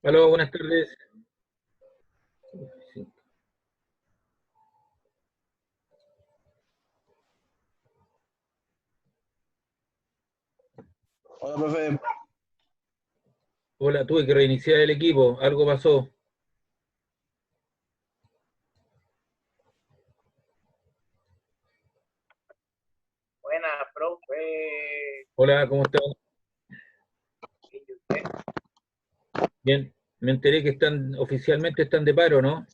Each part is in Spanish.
Aló, buenas tardes. Sí. Hola, profe. Hola, tuve que reiniciar el equipo. Algo pasó. Buena, profe. Hola, ¿cómo estás? ¿Y usted? Bien. Me enteré que oficialmente están de paro, ¿no?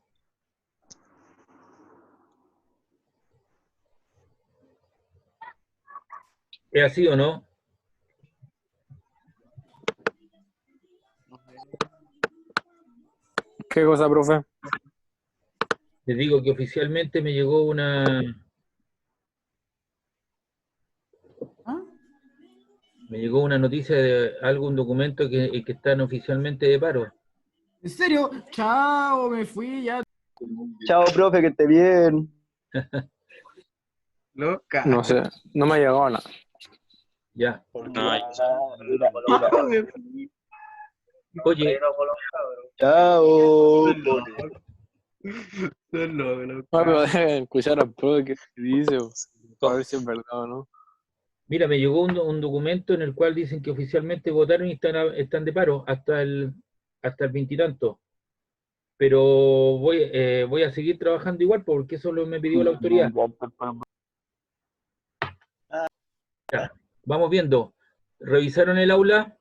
¿Es así o no? ¿Qué cosa, profe? Les digo que oficialmente me llegó una noticia de algún documento que están oficialmente de paro. ¿En serio? Chao, me fui ya. Chao, profe, que esté bien. Loca. No sé, no me ha llegado nada. Ya. Porque No, mira, mira. Me fui. Oye, con los cabros. Chao. Solo, No, loca. pero dejen escuchar al profe que dice, para ver si es verdad o no. mira, me llegó un documento en el cual dicen que oficialmente votaron y están de paro hasta el veintitanto. Pero voy a seguir trabajando igual porque eso me pidió la autoridad. Ya, vamos viendo. ¿Revisaron el aula?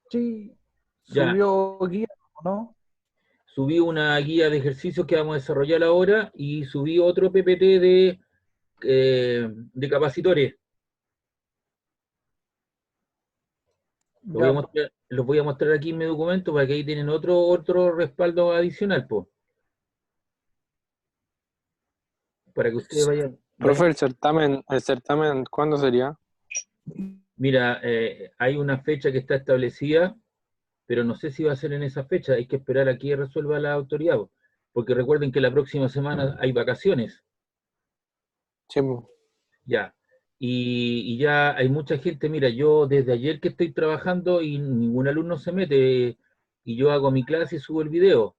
Sí, Ya, subió guía, ¿no? subí una guía de ejercicios que vamos a desarrollar ahora y subí otro PPT de capacitores. Ya, Los voy a mostrar aquí en mi documento para que ahí tienen otro respaldo adicional, pues, para que ustedes vayan. Profe, el certamen, ¿cuándo sería? Mira, hay una fecha que está establecida, pero no sé si va a ser en esa fecha. Hay que esperar a que resuelva la autoridad, po, porque recuerden que la próxima semana hay vacaciones. Sí, po. Ya. Y ya hay mucha gente, mira, yo desde ayer que estoy trabajando y ningún alumno se mete, y yo hago mi clase y subo el video.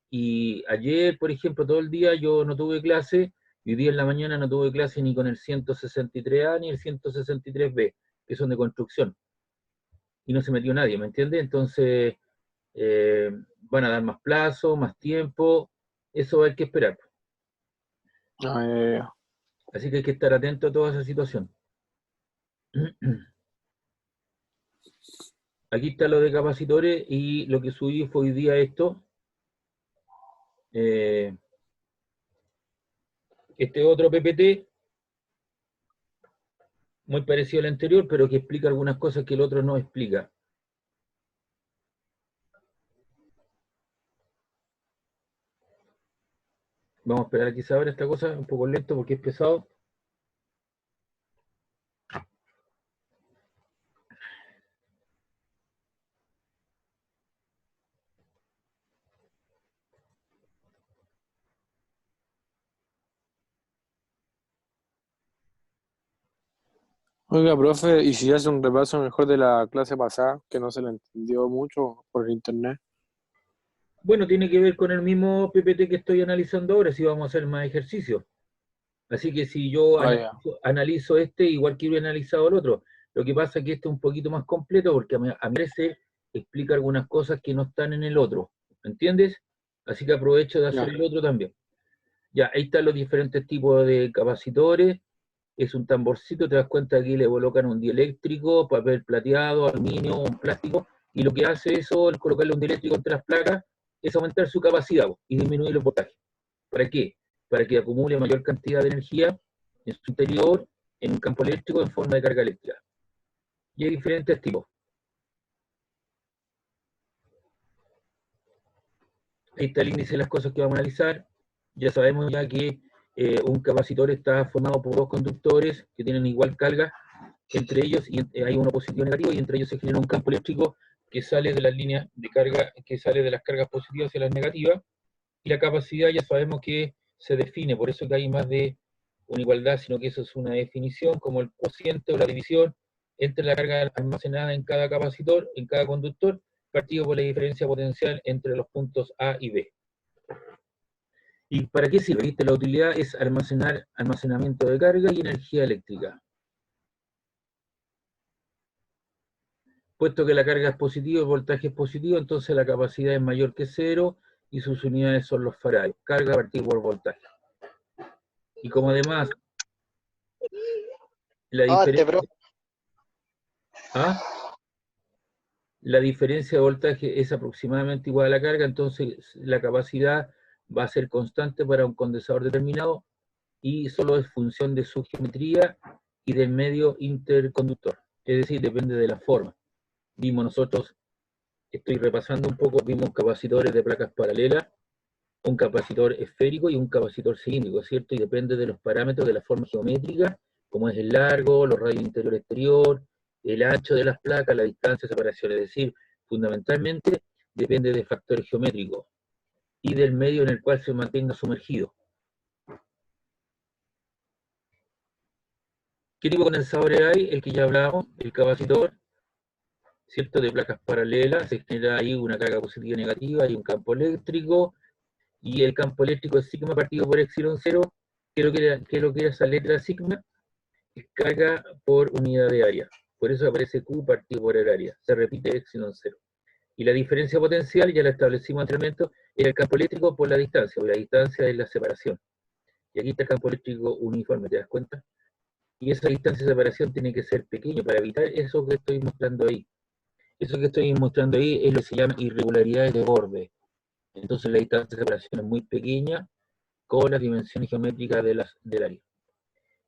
Y ayer, por ejemplo, todo el día yo no tuve clase, y hoy día en la mañana no tuve clase ni con el 163A ni el 163B, que son de construcción, y no se metió nadie, ¿me entiendes? Entonces, eh, van a dar más plazo, más tiempo, eso hay que esperar. Ah, ya. Así que hay que estar atento a toda esa situación. Aquí está lo de capacitores y lo que subí fue hoy día esto. Eh, este otro PPT, muy parecido al anterior, pero que explica algunas cosas que el otro no explica. Vamos a esperar a que se abra esta cosa, un poco lento porque es pesado. Oiga, profe, ¿y si hace un repaso mejor de la clase pasada, que no se le entendió mucho por internet? Bueno, tiene que ver con el mismo PPT que estoy analizando ahora, si vamos a hacer más ejercicios. Así que si yo Ah, ya. analizo este, igual que hubiera analizado el otro. Lo que pasa es que este es un poquito más completo porque a mi parecer explica algunas cosas que no están en el otro. ¿Me entiendes? Así que aprovecho de hacer Ya. el otro también. Ya, ahí están los diferentes tipos de capacitores. Es un tamborcito, te das cuenta que aquí le colocan un dieléctrico, papel plateado, aluminio, un plástico, y lo que hace eso, al colocarle un dieléctrico entre las placas, es aumentar su capacidad y disminuir los voltajes. ¿Para qué? Para que acumule mayor cantidad de energía en su interior, en un campo eléctrico en forma de carga eléctrica. Y hay diferentes tipos. Ahí está el índice de las cosas que vamos a analizar. Ya sabemos ya que un capacitor está formado por dos conductores que tienen igual carga entre ellos, y hay uno positivo y negativo, y entre ellos se genera un campo eléctrico que sale de las líneas de carga, que sale de las cargas positivas hacia las negativas, y la capacidad ya sabemos que se define, por eso que hay más de una igualdad, sino que eso es una definición, como el cociente o la división entre la carga almacenada en cada capacitor, en cada conductor, partido por la diferencia potencial entre los puntos A y B. ¿Y para qué sirve? ¿Viste? La utilidad es almacenamiento de carga y energía eléctrica. Puesto que la carga es positiva, el voltaje es positivo, entonces la capacidad es mayor que cero y sus unidades son los faradios. Carga partido por voltaje. Y como además la diferencia, la diferencia de voltaje es aproximadamente igual a la carga, entonces la capacidad va a ser constante para un condensador determinado y solo es función de su geometría y del medio interconductor. Es decir, depende de la forma. Vimos nosotros, estoy repasando un poco, vimos capacitores de placas paralelas, un capacitor esférico y un capacitor cilíndrico, ¿cierto? Y depende de los parámetros de la forma geométrica, como es el largo, los radios interior-exterior, el ancho de las placas, la distancia de separación, es decir, fundamentalmente depende de factores geométricos y del medio en el cual se mantenga sumergido. ¿Qué tipo de condensadores hay? El que ya hablamos, el capacitor, ¿cierto? De placas paralelas, se genera ahí una carga positiva y negativa, hay un campo eléctrico, y el campo eléctrico es sigma partido por epsilon 0, que es lo que era esa letra sigma, es carga por unidad de área. Por eso aparece Q partido por el área, se repite epsilon 0. Y la diferencia potencial, ya la establecimos anteriormente, era el campo eléctrico por la distancia, la distancia es la separación. Y aquí está el campo eléctrico uniforme, ¿te das cuenta? Y esa distancia de separación tiene que ser pequeña para evitar eso que estoy mostrando ahí. Eso que estoy mostrando ahí es lo que se llama irregularidades de borde. Entonces la distancia de separación es muy pequeña con las dimensiones geométricas del área.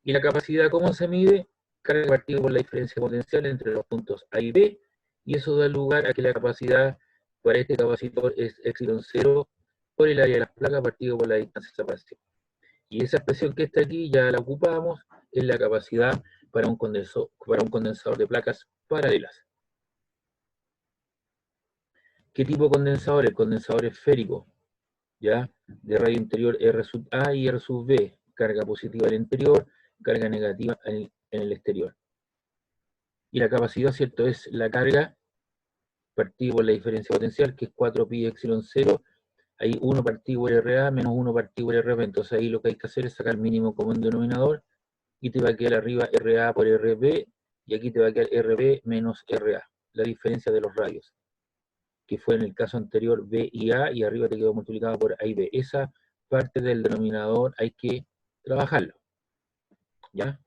Y la capacidad, ¿cómo se mide? Carga partida por la diferencia potencial entre los puntos A y B, y eso da lugar a que la capacidad para este capacitor es epsilon 0 por el área de las placas partido por la distancia de separación. Y esa expresión que está aquí ya la ocupamos, es la capacidad para un condensador de placas paralelas. ¿Qué tipo de condensador? El condensador esférico, ¿ya? De radio interior R sub A y R sub B, carga positiva al interior, carga negativa en el exterior. Y la capacidad, ¿cierto? Es la carga partido por la diferencia potencial, que es 4pi epsilon 0, hay 1 partido por RA menos 1 partido por RB, entonces ahí lo que hay que hacer es sacar el mínimo común denominador, y te va a quedar arriba RA por RB, y aquí te va a quedar RB menos RA, la diferencia de los radios, que fue en el caso anterior B y A, y arriba te quedó multiplicado por A y B. Esa parte del denominador hay que trabajarlo, ¿ya?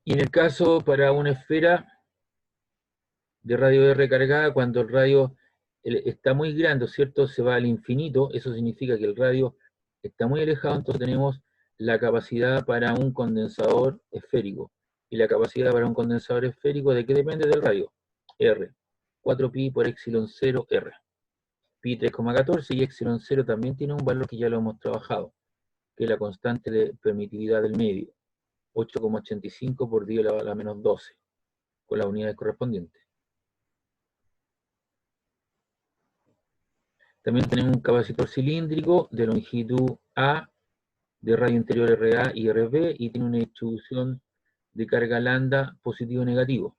Y en el caso para una esfera de radio R cargada, cuando el radio está muy grande, ¿cierto? Se va al infinito, eso significa que el radio está muy alejado, entonces tenemos la capacidad para un condensador esférico. Y la capacidad para un condensador esférico, ¿de qué depende del radio? R. 4pi por epsilon 0 R. Pi 3,14 y epsilon 0 también tiene un valor que ya lo hemos trabajado, que es la constante de permitividad del medio. 8,85 por 10 a la menos 12, con las unidades correspondientes. También tenemos un capacitor cilíndrico de longitud A, de radio interior RA y RB, y tiene una distribución de carga lambda positivo y negativo.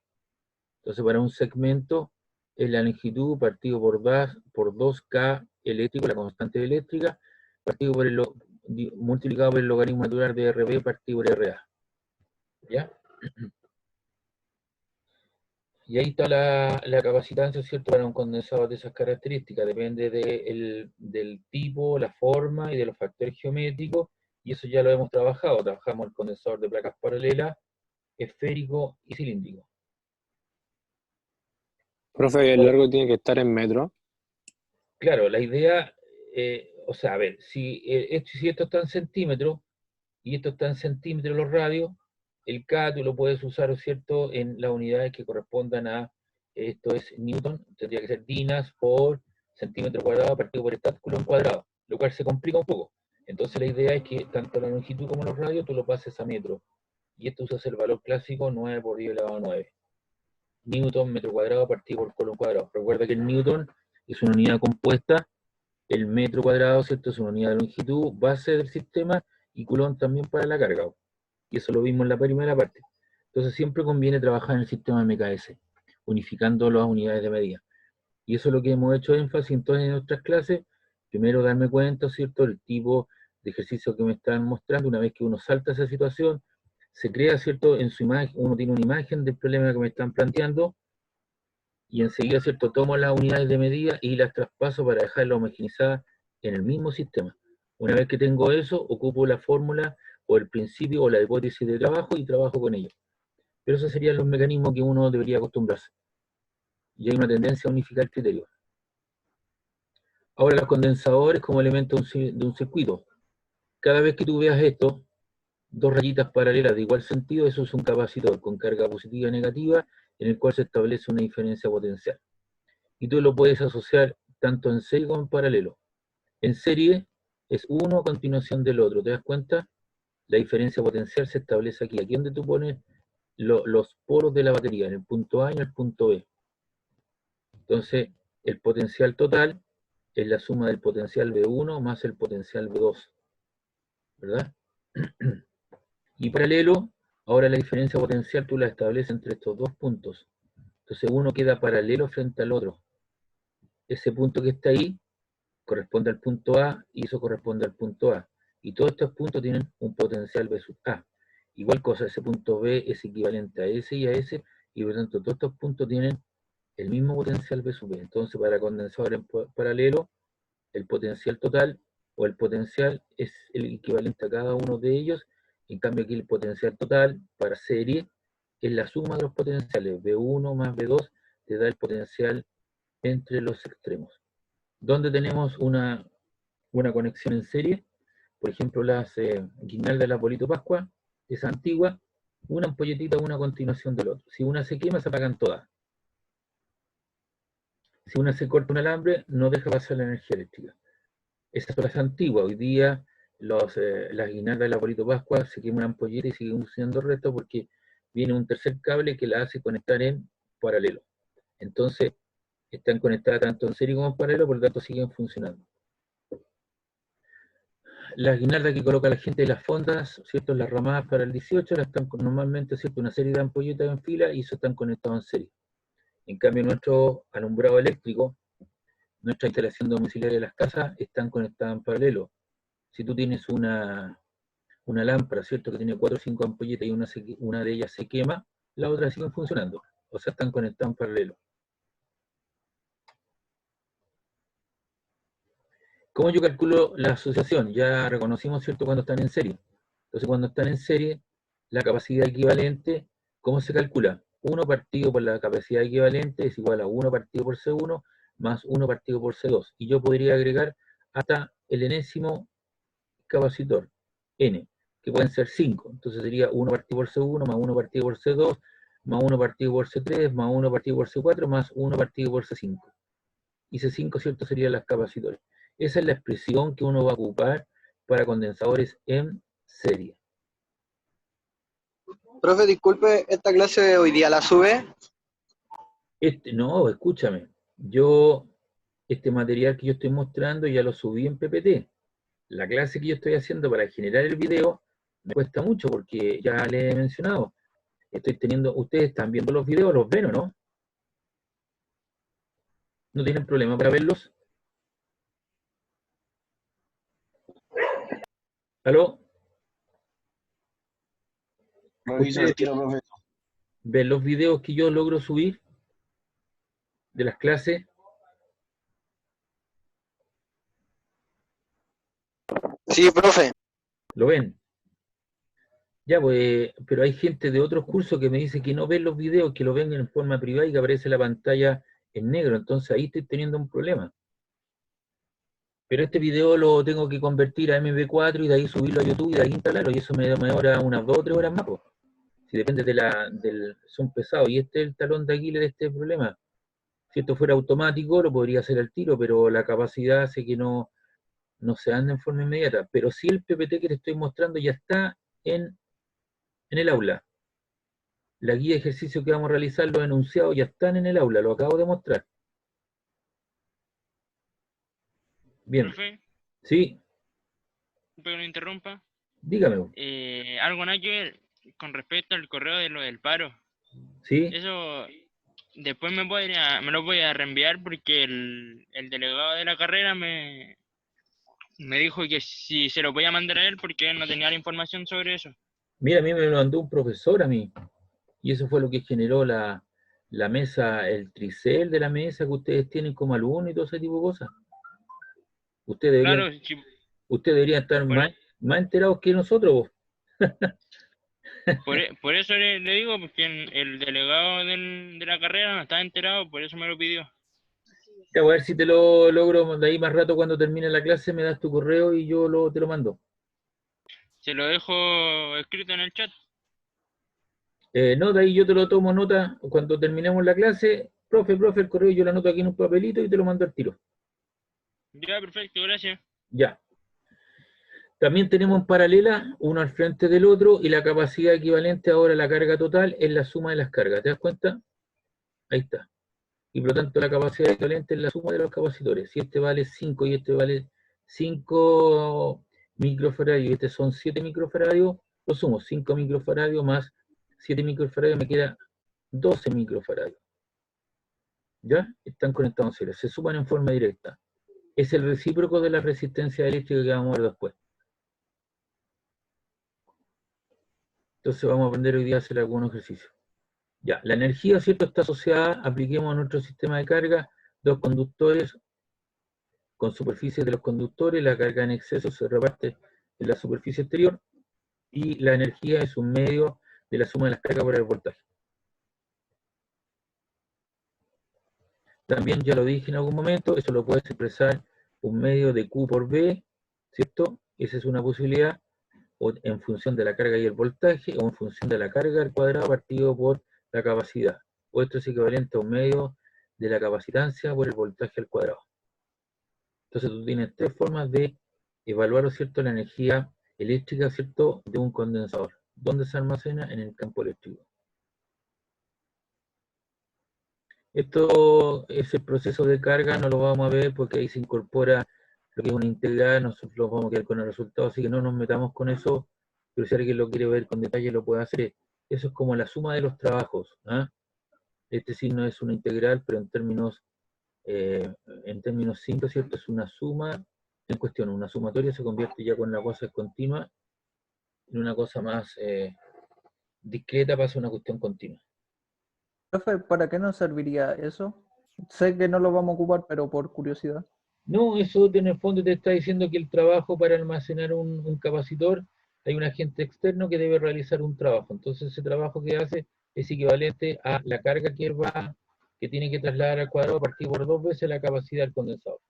Entonces, para un segmento, es la longitud partido por 2K eléctrico, la constante eléctrica, partido por multiplicado por el logaritmo natural de RB partido por RA. ¿Ya? Y ahí está la capacitancia, ¿cierto?, para un condensador de esas características. Depende del tipo, la forma y de los factores geométricos, y eso ya lo hemos trabajado. Trabajamos el condensador de placas paralelas, esférico y cilíndrico. Profe, el largo tiene que estar en metros. Claro, la idea, o sea, a ver, si esto está en centímetros, y esto está en centímetros los radios, el K tú lo puedes usar, ¿cierto?, en las unidades que correspondan a, esto es Newton, tendría que ser dinas por centímetro cuadrado partido por esta Coulomb cuadrado, lo cual se complica un poco. Entonces la idea es que tanto la longitud como los radios tú lo pases a metro, y esto usas el valor clásico 9 por 10 elevado a 9. Newton metro cuadrado partido por Coulomb cuadrado. Recuerda que el Newton es una unidad compuesta, el metro cuadrado, ¿cierto?, es una unidad de longitud, base del sistema, y Coulomb también para la carga. Y eso lo vimos en la primera parte. Entonces siempre conviene trabajar en el sistema MKS, unificando las unidades de medida. Y eso es lo que hemos hecho énfasis entonces en nuestras clases. Primero darme cuenta, ¿cierto?, del tipo de ejercicio que me están mostrando. Una vez que uno salta esa situación, se crea, ¿cierto?, en su imagen, uno tiene una imagen del problema que me están planteando, y enseguida, ¿cierto?, tomo las unidades de medida y las traspaso para dejarlas homogenizadas en el mismo sistema. Una vez que tengo eso, ocupo la fórmula o el principio o la hipótesis de trabajo y trabajo con ello. Pero esos serían los mecanismos que uno debería acostumbrarse. Y hay una tendencia a unificar criterios. Ahora, los condensadores como elemento de un circuito. Cada vez que tú veas esto, dos rayitas paralelas de igual sentido, eso es un capacitor con carga positiva y negativa, en el cual se establece una diferencia potencial. Y tú lo puedes asociar tanto en serie como en paralelo. En serie es uno a continuación del otro, ¿te das cuenta? La diferencia potencial se establece aquí, aquí donde tú pones los polos de la batería, en el punto A y en el punto B. Entonces, el potencial total es la suma del potencial V1 más el potencial V2, ¿verdad? Y paralelo, ahora la diferencia potencial tú la estableces entre estos dos puntos. Entonces uno queda paralelo frente al otro. Ese punto que está ahí corresponde al punto A y eso corresponde al punto A. Y todos estos puntos tienen un potencial V sub A. Igual cosa, ese punto B es equivalente a ese y a ese, y por lo tanto todos estos puntos tienen el mismo potencial V sub B. Entonces para condensador en paralelo, el potencial total o el potencial es el equivalente a cada uno de ellos. En cambio aquí el potencial total para serie es la suma de los potenciales. V1 más V2 te da el potencial entre los extremos. ¿Dónde tenemos una conexión en serie? Por ejemplo, las guirnaldas de la Polito Pascua, esa antigua, una ampolletita, una a continuación del otro. Si una se quema, se apagan todas. Si una se corta un alambre, no deja pasar la energía eléctrica. Esas son las antiguas. Hoy día las guirnaldas de la Polito Pascua se quema una ampolleta y siguen funcionando el resto porque viene un tercer cable que la hace conectar en paralelo. Entonces, están conectadas tanto en serie como en paralelo, por lo tanto siguen funcionando. Las guirnaldas que coloca la gente de las fondas, ¿cierto? Las ramadas para el 18, las están normalmente, ¿cierto? Una serie de ampolletas en fila y eso están conectados en serie. En cambio, nuestro alumbrado eléctrico, nuestra instalación domiciliaria de las casas, están conectadas en paralelo. Si tú tienes una lámpara, ¿cierto? Que tiene 4 o 5 ampolletas y una de ellas se quema, las otras siguen funcionando. O sea, están conectadas en paralelo. ¿Cómo yo calculo la asociación? Ya reconocimos, ¿cierto?, cuando están en serie. Entonces, cuando están en serie, la capacidad equivalente, ¿cómo se calcula? 1 partido por la capacidad equivalente es igual a 1 partido por C1 más 1 partido por C2. Y yo podría agregar hasta el enésimo capacitor, N, que pueden ser 5. Entonces sería 1 partido por C1 más 1 partido por C2 más 1 partido por C3 más 1 partido por C4 más 1 partido por C5. Y C5, ¿cierto?, serían las capacitores. Esa es la expresión que uno va a ocupar para condensadores en serie. Profe, disculpe, ¿esta clase hoy día la sube? No, escúchame. Este material que yo estoy mostrando ya lo subí en PPT. La clase que yo estoy haciendo para generar el video me cuesta mucho porque ya le he mencionado. Ustedes están viendo los videos, los ven o no? ¿No tienen problema para verlos? ¿Aló? Revisa el tiro, profe. ¿Ven los videos que yo logro subir de las clases? Sí, profe. ¿Lo ven? Ya, pues, pero hay gente de otros cursos que me dice que no ven los videos, que lo ven en forma privada y que aparece la pantalla en negro. Entonces ahí estoy teniendo un problema. Pero este video lo tengo que convertir a MP4 y de ahí subirlo a YouTube y de ahí instalarlo. Y eso me demora unas 2 o 3 horas más, pues. Si depende son pesados. Y este es el talón de Aquiles de este problema. Si esto fuera automático, lo podría hacer al tiro, pero la capacidad hace que no se ande en forma inmediata. Pero sí el PPT que te estoy mostrando ya está en el aula. La guía de ejercicio que vamos a realizar, los enunciados ya están en el aula, lo acabo de mostrar. Bien. Profe, Sí, pero no interrumpa. dígame. Algo nada que ver. con respecto al correo de lo del paro. ¿Sí? Eso después me lo voy a reenviar porque el delegado de la carrera me dijo que si se lo voy a mandar a él porque él no tenía la información sobre eso. Mira, a mí me lo mandó un profesor a mí, y eso fue lo que generó la mesa, el tricel de la mesa que ustedes tienen como alumnos y todo ese tipo de cosas. Ustedes Claro, deberían estar Por- más enterados que nosotros, vos. por eso le digo, porque el delegado de la carrera no estaba enterado, por eso me lo pidió. Ya, voy a ver si te lo logro de ahí más rato cuando termine la clase, me das tu correo y yo te lo mando. Se lo dejo escrito en el chat. No, de ahí yo te lo tomo nota cuando terminemos la clase. Profe, el correo yo lo anoto aquí en un papelito y te lo mando al tiro. Ya, perfecto, gracias. Ya. También tenemos en paralela, uno al frente del otro, y la capacidad equivalente ahora a la carga total es la suma de las cargas. ¿Te das cuenta? Ahí está. Y por lo tanto la capacidad equivalente es la suma de los capacitores. Si este vale 5 y este vale 5 microfaradios y este son 7 microfaradios, lo sumo. 5 microfaradios más 7 microfaradios me queda 12 microfaradios. ¿Ya? Están conectados en serie. Se suman en forma directa. Es el recíproco de la resistencia eléctrica que vamos a ver después. Entonces vamos a aprender hoy día a hacer algunos ejercicios. Ya, la energía, ¿cierto?, está asociada, apliquemos a nuestro sistema de carga, dos conductores con superficies de los conductores, la carga en exceso se reparte en la superficie exterior, y la energía es un medio de la suma de las cargas por el voltaje. También ya lo dije en algún momento, eso lo puedes expresar un medio de Q por B, ¿cierto? Esa es una posibilidad, o en función de la carga y el voltaje, o en función de la carga al cuadrado partido por la capacidad. O esto es equivalente a un medio de la capacitancia por el voltaje al cuadrado. Entonces tú tienes tres formas de evaluar, ¿cierto?, la energía eléctrica, ¿cierto?, de un condensador. ¿Dónde se almacena? En el campo eléctrico. Esto es el proceso de carga, no lo vamos a ver porque ahí se incorpora lo que es una integral, nosotros vamos a quedar con el resultado, así que no nos metamos con eso, pero si alguien lo quiere ver con detalle lo puede hacer. Eso es como la suma de los trabajos. ¿Ah? Este signo es una integral, pero en términos simples, ¿cierto? Es una suma en cuestión. Una sumatoria se convierte ya cuando la cosa es continua en una cosa más discreta, pasa a una cuestión continua. Profe, ¿para qué nos serviría eso? Sé que no lo vamos a ocupar, pero por curiosidad. No, eso en el fondo te está diciendo que el trabajo para almacenar un capacitor, hay un agente externo que debe realizar un trabajo. Entonces ese trabajo que hace es equivalente a la carga que tiene que trasladar al cuadrado a partir por 2 veces la capacidad del condensador.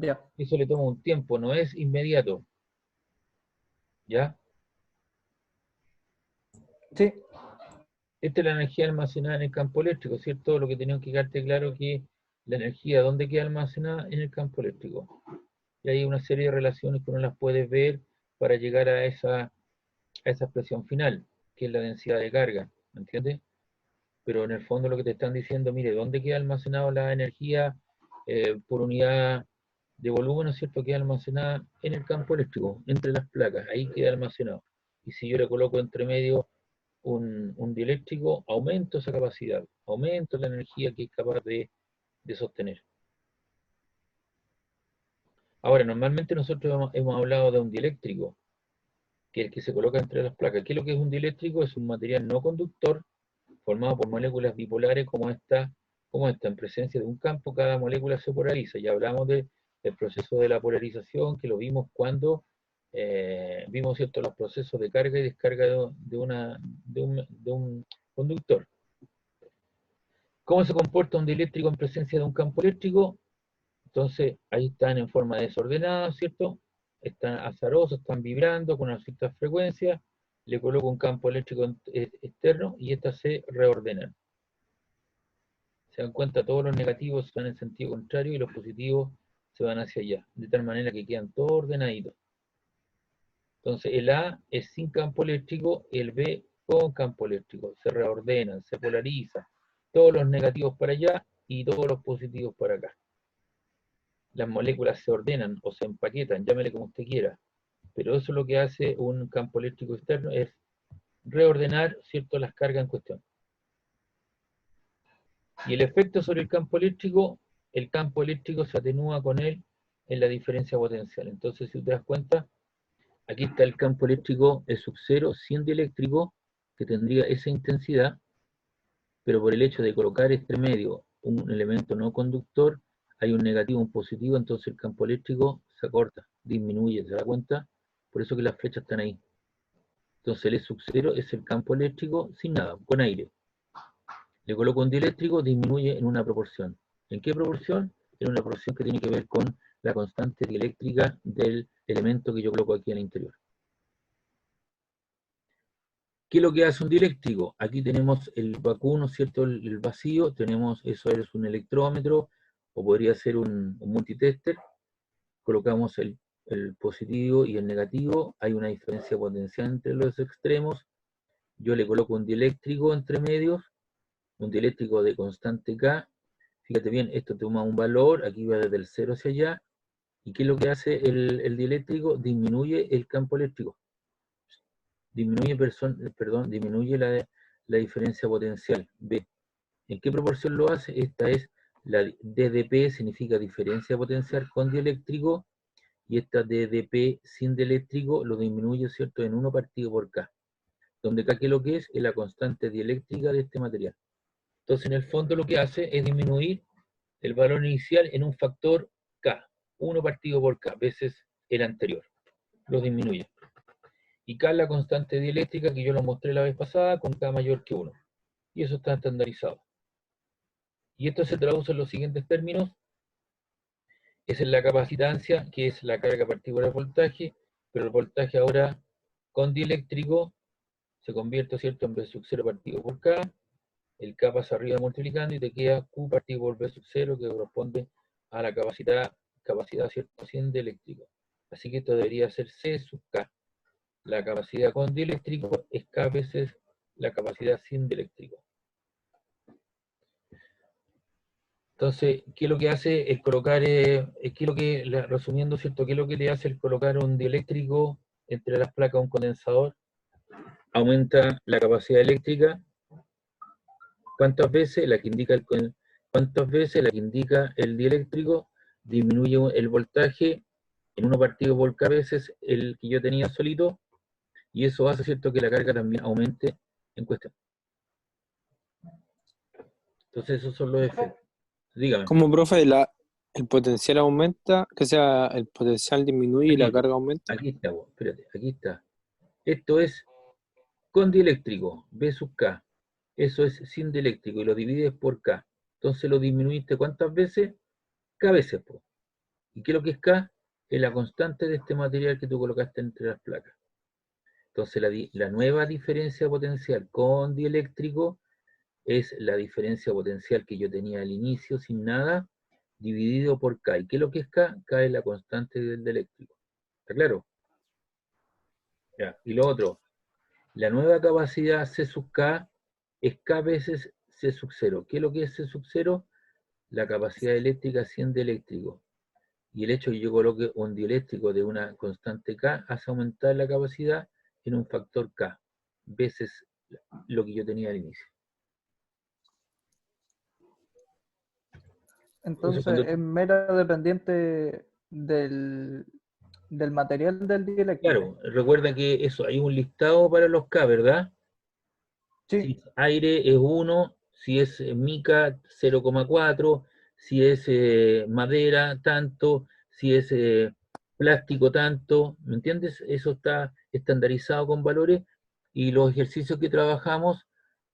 Ya. Eso le toma un tiempo, no es inmediato. ¿Ya? Sí. Esta es la energía almacenada en el campo eléctrico, ¿cierto? Lo que tenemos que quedarte claro que la energía, ¿dónde queda almacenada? En el campo eléctrico. Y hay una serie de relaciones que uno las puedes ver para llegar a esa expresión final, que es la densidad de carga, ¿me entiendes? Pero en el fondo lo que te están diciendo, mire, ¿dónde queda almacenada la energía por unidad de volumen, ¿no es cierto? Queda almacenada en el campo eléctrico, entre las placas, ahí queda almacenado. Y si yo le coloco entre medio un dieléctrico, aumento esa capacidad, aumento la energía que es capaz de sostener. Ahora, normalmente nosotros hemos hablado de un dieléctrico, que es el que se coloca entre las placas. ¿Qué es lo que es un dieléctrico? Es un material no conductor formado por moléculas bipolares como esta, en presencia de un campo, cada molécula se polariza. Ya hablamos del proceso de la polarización, que lo vimos cuando vimos, ¿cierto?, los procesos de carga y descarga de un conductor. ¿Cómo se comporta un dieléctrico en presencia de un campo eléctrico? Entonces, ahí están en forma desordenada, ¿cierto? Están azarosos, están vibrando con una cierta frecuencia, le coloco un campo eléctrico externo y estas se reordenan. Se dan cuenta, todos los negativos van en sentido contrario y los positivos se van hacia allá, de tal manera que quedan todos ordenaditos. Entonces, el A es sin campo eléctrico, el B con campo eléctrico. Se reordenan, se polarizan, todos los negativos para allá y todos los positivos para acá. Las moléculas se ordenan o se empaquetan, llámele como usted quiera, pero eso lo que hace un campo eléctrico externo es reordenar, ¿cierto?, las cargas en cuestión. Y el efecto sobre el campo eléctrico se atenúa con él en la diferencia potencial. Entonces, si te das cuenta, aquí está el campo eléctrico, el sub-cero sin dieléctrico, que tendría esa intensidad, pero por el hecho de colocar entre medio un elemento no conductor, hay un negativo, un positivo, entonces el campo eléctrico se acorta, disminuye, ¿se da cuenta? Por eso que las flechas están ahí. Entonces el E sub-cero es el campo eléctrico sin nada, con aire. Le coloco un dieléctrico, disminuye en una proporción. ¿En qué proporción? En una proporción que tiene que ver con la constante dieléctrica del elemento que yo coloco aquí en el interior. ¿Qué es lo que hace un dieléctrico? Aquí tenemos el vacuno, ¿cierto? El vacío, tenemos, eso es un electrómetro, o podría ser un multitester. Colocamos el positivo y el negativo, hay una diferencia potencial entre los extremos. Yo le coloco un dieléctrico entre medios, un dieléctrico de constante K. Fíjate bien, esto toma un valor, aquí va desde el 0 hacia allá. ¿Y qué es lo que hace el dieléctrico? Disminuye el campo eléctrico. Disminuye la diferencia potencial, B. ¿En qué proporción lo hace? Esta es la DDP, significa diferencia potencial con dieléctrico, y esta DDP sin dieléctrico lo disminuye, ¿cierto?, en 1 partido por K, donde K, ¿qué es lo que es? Es la constante dieléctrica de este material. Entonces, en el fondo lo que hace es disminuir el valor inicial en un factor K, 1 partido por K, veces el anterior. Lo disminuye. Y K es la constante dieléctrica que yo lo mostré la vez pasada, con K mayor que 1. Y eso está estandarizado. Y esto se traduce en los siguientes términos. Esa es la capacitancia, que es la carga particular del voltaje, pero el voltaje ahora con dieléctrico se convierte, ¿cierto?, en V sub 0 partido por K. El K pasa arriba multiplicando y te queda Q partido por V sub 0, que corresponde a la capacidad, ¿cierto?, sin dieléctrico. Así que esto debería ser C sub K. La capacidad con dieléctrico es K veces la capacidad sin dieléctrico. Entonces, ¿qué es lo que hace el colocar, resumiendo, ¿cierto?, qué es lo que le hace el colocar un dieléctrico entre las placas de un condensador? Aumenta la capacidad eléctrica. ¿Cuántas veces? ¿Cuántas veces la que indica el dieléctrico? Disminuye el voltaje en 1 partido por K veces el que yo tenía solito, y eso hace, ¿cierto?, que la carga también aumente en cuestión. Entonces esos son los efectos. Dígame. Como profe, el potencial aumenta, que sea, el potencial disminuye y la carga aumenta. Aquí está, espérate, aquí está. Esto es con dieléctrico, V sub K. Eso es sin dieléctrico y lo divides por K. Entonces lo disminuiste ¿cuántas veces? K veces, po. ¿Y qué es lo que es K? Es la constante de este material que tú colocaste entre las placas. Entonces la nueva diferencia potencial con dieléctrico es la diferencia potencial que yo tenía al inicio sin nada, dividido por K. ¿Y qué es lo que es K? K es la constante del dieléctrico. ¿Está claro? Ya. Y lo otro, la nueva capacidad C sub K es K veces C sub 0. ¿Qué es lo que es C sub 0? La capacidad eléctrica sin dieléctrico. Y el hecho de que yo coloque un dieléctrico de una constante K hace aumentar la capacidad en un factor K, veces lo que yo tenía al inicio. Entonces es mera dependiente del material del dieléctrico. Claro, recuerda que eso, hay un listado para los K, ¿verdad? Sí. Si es aire es 1, si es mica 0,4, si es madera tanto, si es plástico tanto, ¿me entiendes? Eso está estandarizado con valores, y los ejercicios que trabajamos,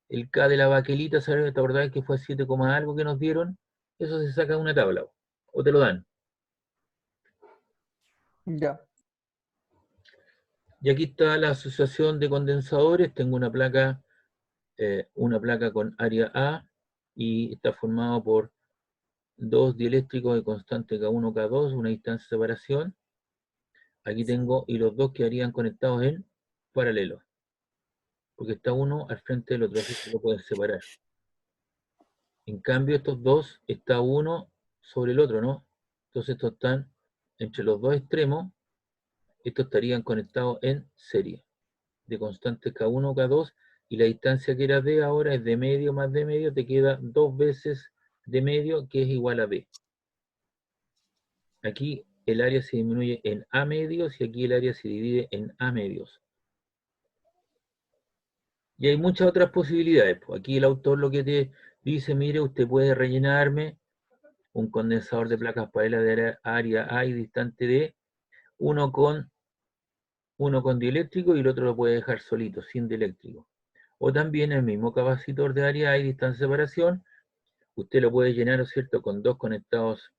el K de la baquelita, ¿sabes? ¿Te acordás que fue 7, algo que nos dieron? Eso se saca de una tabla, o te lo dan. Ya. Y aquí está la asociación de condensadores. Tengo una placa con área A, y está formado por 2 dieléctricos de constante K1, K2, una distancia de separación. Aquí tengo, y los dos quedarían conectados en paralelo, porque está uno al frente del otro, así que lo pueden separar. En cambio, estos dos, está uno sobre el otro, ¿no? Entonces estos están entre los dos extremos, estos estarían conectados en serie. de constantes K1, K2, y la distancia que era D ahora es D medio más D medio, te queda 2 veces D medio, que es igual a B. Aquí el área se disminuye en A medios y aquí el área se divide en A medios. Y hay muchas otras posibilidades. Aquí el autor lo que te dice, mire, usted puede rellenarme un condensador de placas paralelas de área A y distante D, uno con dieléctrico y el otro lo puede dejar solito, sin dieléctrico. O también el mismo capacitor de área A y distancia de separación, usted lo puede llenar, ¿no es cierto?, con dos conectados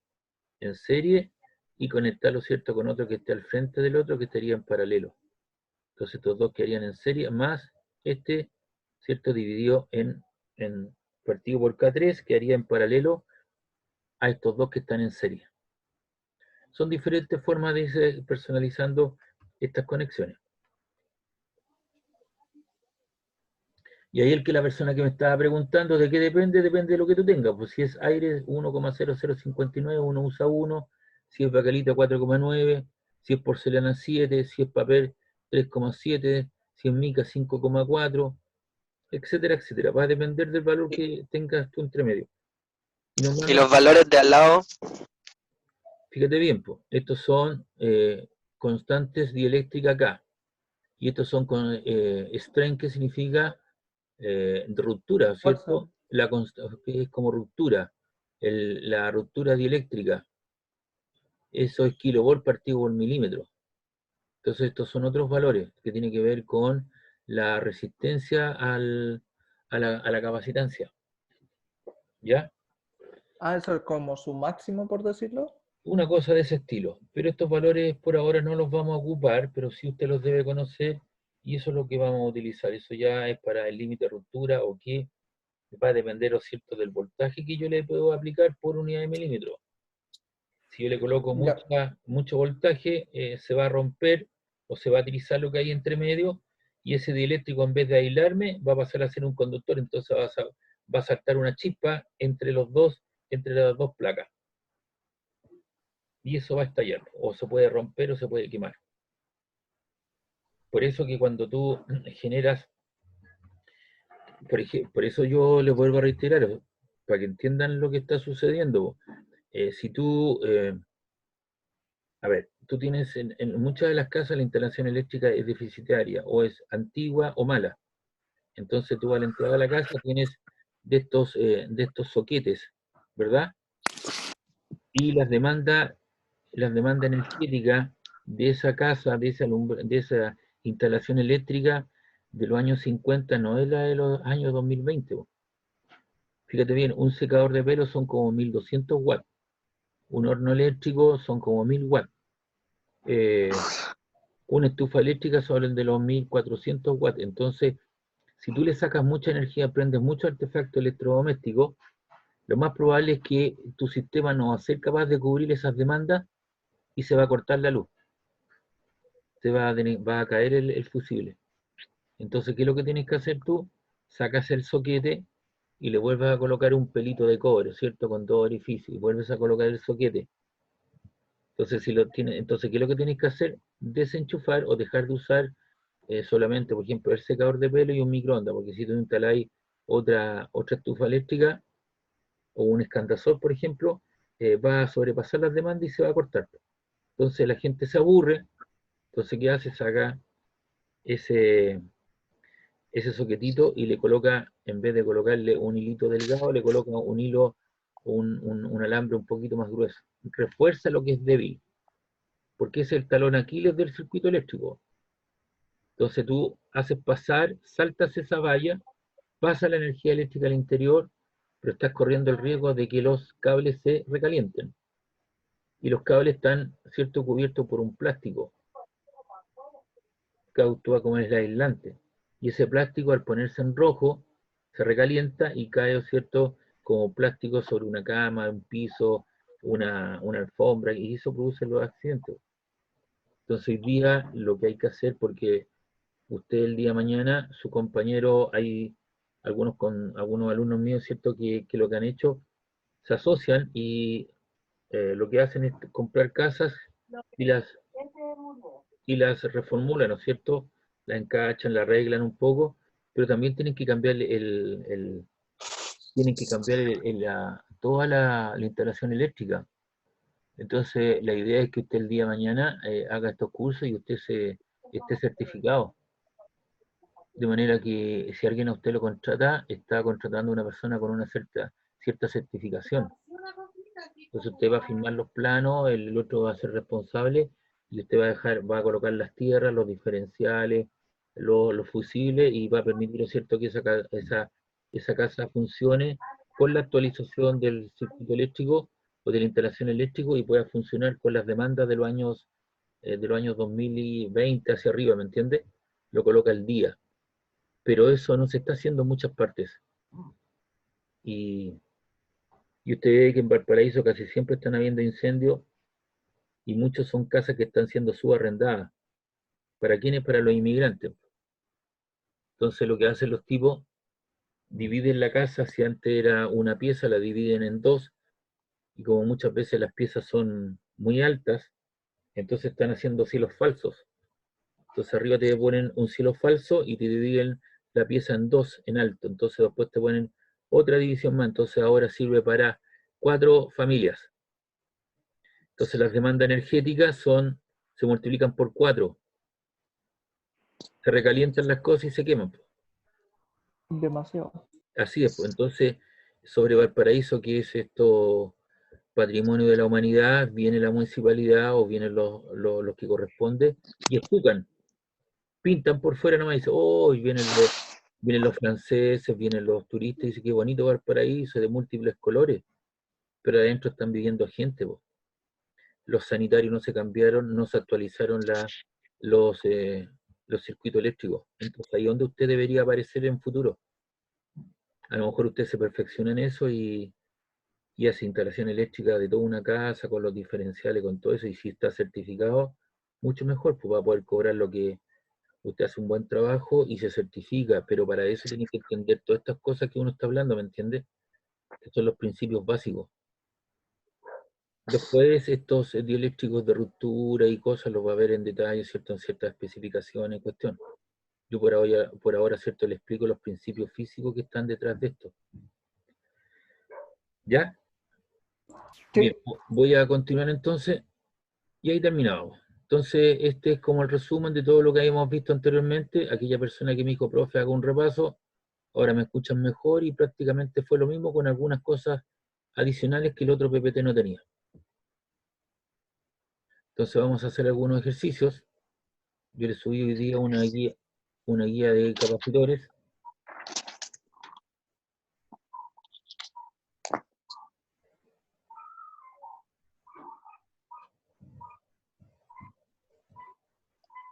en serie y conectarlo, ¿cierto?, con otro que esté al frente del otro que estaría en paralelo. Entonces estos dos quedarían en serie, más este, ¿cierto?, dividido en partido por K3, que haría en paralelo a estos dos que están en serie. Son diferentes formas de ir personalizando estas conexiones. Y ahí la persona que me estaba preguntando de qué depende, depende de lo que tú tengas. Pues si es aire 1,0059, uno usa 1, si es bacalita 4,9, si es porcelana 7, si es papel 3,7, si es mica 5,4, etcétera, etcétera. Va a depender del valor que tengas tú entre medio. Y los valores de al lado, Fíjate bien, pues, estos son constantes dieléctricas K. Y estos son con strain, que significa ruptura, ¿cierto? Que es como ruptura. La ruptura dieléctrica. Eso es kilovolt partido por milímetro. Entonces estos son otros valores que tienen que ver con la resistencia a la capacitancia. ¿Ya? Ah, eso es como su máximo, por decirlo. Una cosa de ese estilo. Pero estos valores por ahora no los vamos a ocupar, pero sí usted los debe conocer y eso es lo que vamos a utilizar. Eso ya es para el límite de ruptura o que va a depender, ¿no es cierto?, del voltaje que yo le puedo aplicar por unidad de milímetro. Si yo le coloco mucho voltaje, se va a romper o se va a utilizar lo que hay entre medio y ese dieléctrico, en vez de aislarme, va a pasar a ser un conductor, entonces va a saltar una chispa entre las dos placas. Y eso va a estallar, o se puede romper o se puede quemar. Por eso que cuando tú generas, por eso yo les vuelvo a reiterar, para que entiendan lo que está sucediendo. Si tú, a ver, tú tienes en muchas de las casas la instalación eléctrica es deficitaria, o es antigua o mala. Entonces tú al entrar a la casa tienes de estos soquetes, ¿verdad? Y las demandas energéticas de esa casa, de esa instalación eléctrica de los años 50 no es la de los años 2020. Fíjate bien, un secador de pelo son como 1200 watts, un horno eléctrico son como 1000 watts, una estufa eléctrica son de los 1400 watts. Entonces, si tú le sacas mucha energía, prendes muchos artefactos electrodomésticos, lo más probable es que tu sistema no va a ser capaz de cubrir esas demandas y se va a cortar la luz. Se va a caer el fusible. Entonces, ¿qué es lo que tienes que hacer tú? Sacas el soquete y le vuelves a colocar un pelito de cobre, ¿cierto? Con dos orificios, y vuelves a colocar el soquete. Entonces, ¿qué es lo que tienes que hacer? Desenchufar o dejar de usar solamente, por ejemplo, el secador de pelo y un microondas, porque si tú instaláis otra estufa eléctrica o un escandazol, por ejemplo, va a sobrepasar las demandas y se va a cortar. Entonces la gente se aburre. Entonces, ¿qué hace? Saca ese soquetito y le coloca, en vez de colocarle un hilito delgado, le coloca un hilo, un alambre un poquito más grueso. Refuerza lo que es débil, porque es el talón Aquiles del circuito eléctrico. Entonces tú haces pasar, saltas esa valla, pasa la energía eléctrica al interior, pero estás corriendo el riesgo de que los cables se recalienten. Y los cables están, ¿cierto?, cubiertos por un plástico que actúa como el aislante. Y ese plástico, al ponerse en rojo, se recalienta y cae, ¿cierto?, como plástico sobre una cama, un piso, una alfombra, y eso produce los accidentes. Entonces hoy día lo que hay que hacer, porque usted el día de mañana, su compañero, hay algunos alumnos míos, ¿cierto?, que lo que han hecho, se asocian y lo que hacen es comprar casas y las reformulan, ¿no es cierto?, la encachan, la arreglan un poco, pero también tienen que cambiar tienen que cambiar toda la instalación eléctrica. Entonces, la idea es que usted el día de mañana haga estos cursos y usted esté certificado. De manera que si alguien a usted lo contrata, está contratando a una persona con una cierta certificación. Entonces usted va a firmar los planos, el otro va a ser responsable y usted va a colocar las tierras, los diferenciales, los fusibles y va a permitir, ¿cierto?, que esa casa funcione con la actualización del circuito eléctrico o de la instalación eléctrica y pueda funcionar con las demandas de los años 2020 hacia arriba, ¿me entiende? Lo coloca al día. Pero eso no se está haciendo en muchas partes. Y usted ve que en Valparaíso casi siempre están habiendo incendios y muchos son casas que están siendo subarrendadas. ¿Para quiénes? Para los inmigrantes. Entonces lo que hacen los tipos, dividen la casa, si antes era una pieza, la dividen en dos, y como muchas veces las piezas son muy altas, entonces están haciendo silos falsos. Entonces arriba te ponen un silo falso y te dividen la pieza en dos, en alto. Entonces después te ponen otra división más. Entonces ahora sirve para 4 familias. Entonces las demandas energéticas se multiplican por 4. Se recalientan las cosas y se queman. Demasiado. Así es, pues. Entonces, sobre Valparaíso, que es esto patrimonio de la humanidad, viene la municipalidad o vienen los que corresponde y estucan. Pintan por fuera nomás y dicen, oh, vienen los franceses, vienen los turistas y dicen, qué bonito Valparaíso, de múltiples colores, pero adentro están viviendo gente, po. Los sanitarios no se cambiaron, no se actualizaron los circuitos eléctricos. Entonces ahí es donde usted debería aparecer en futuro. A lo mejor usted se perfecciona en eso y hace instalación eléctrica de toda una casa, con los diferenciales, con todo eso, y si está certificado, mucho mejor, pues va a poder cobrar lo que usted hace un buen trabajo y se certifica, pero para eso tiene que entender todas estas cosas que uno está hablando, ¿me entiende? Estos son los principios básicos. Después estos dieléctricos de ruptura y cosas los va a ver en detalle, ¿cierto?, en ciertas especificaciones en cuestión. Yo por ahora, ¿cierto?, le explico los principios físicos que están detrás de esto. ¿Ya? Sí. Bien, voy a continuar entonces, y ahí terminamos. Entonces, este es como el resumen de todo lo que habíamos visto anteriormente. Aquella persona que me dijo, profe, haga un repaso, ahora me escuchan mejor y prácticamente fue lo mismo con algunas cosas adicionales que el otro PPT no tenía. Entonces vamos a hacer algunos ejercicios. Yo les subí hoy día una guía de capacitores.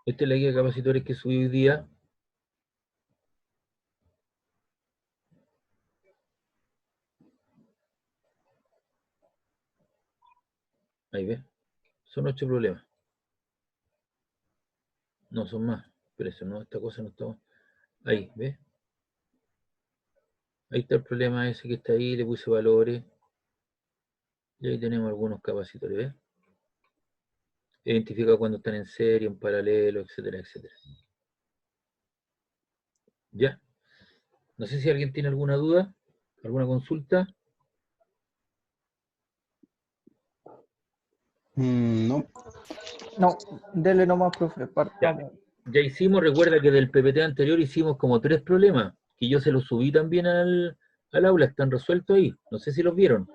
Esta es la guía de capacitores que subí hoy día. Ahí ve. Son 8 problemas. No, son más. Pero eso no, esta cosa no está. Ahí, ¿ves? Ahí está el problema ese que está ahí, le puse valores. Y ahí tenemos algunos capacitores, ¿ves? Identifica cuando están en serie, en paralelo, etcétera, etcétera. ¿Ya? No sé si alguien tiene alguna duda, alguna consulta. No. No, dele nomás, profe. Partamos. Ya hicimos, recuerda que del PPT anterior hicimos como 3 problemas, que yo se los subí también al aula, están resueltos ahí. No sé si los vieron.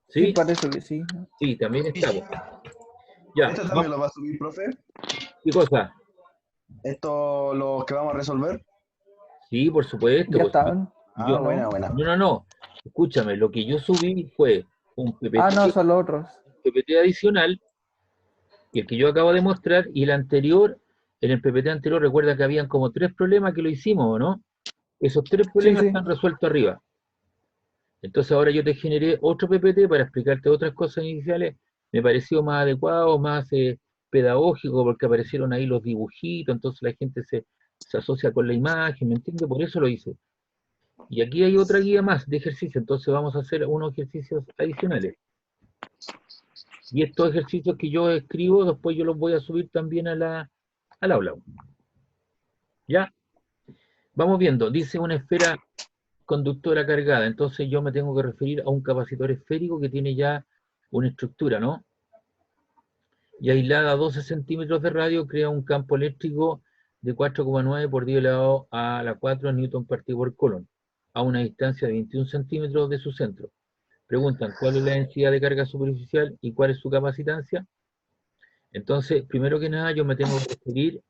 Sí, ¿Sí? parece que sí. Sí, también estamos. Ya, ¿Esto también lo va a subir, profe? ¿qué cosa? ¿Esto lo que vamos a resolver? Sí, por supuesto. Ya Pues, están. Ah, buena. No. Escúchame, lo que yo subí fue un PPT, Ah, no, son los otros. PPT adicional, y el que yo acabo de mostrar, y el anterior, en el PPT anterior, recuerda que habían como 3 problemas que lo hicimos, ¿o no? Esos 3 problemas Sí. están resueltos arriba. Entonces ahora yo te generé otro PPT para explicarte otras cosas iniciales. Me pareció más adecuado, más pedagógico, porque aparecieron ahí los dibujitos, entonces la gente se asocia con la imagen, ¿me entiendes? Por eso lo hice. Y aquí hay otra guía más de ejercicio, entonces vamos a hacer unos ejercicios adicionales. Y estos ejercicios que yo escribo, después yo los voy a subir también a al aula. ¿Ya? Vamos viendo, dice una esfera conductora cargada, entonces yo me tengo que referir a un capacitor esférico que tiene ya una estructura, ¿no? Y aislada a 12 centímetros de radio crea un campo eléctrico de 4,9 por 10 elevado a la 4 newton partido por coulomb, a una distancia de 21 centímetros de su centro. Preguntan, ¿cuál es la densidad de carga superficial y cuál es su capacitancia? Entonces, primero que nada, yo me tengo que referir,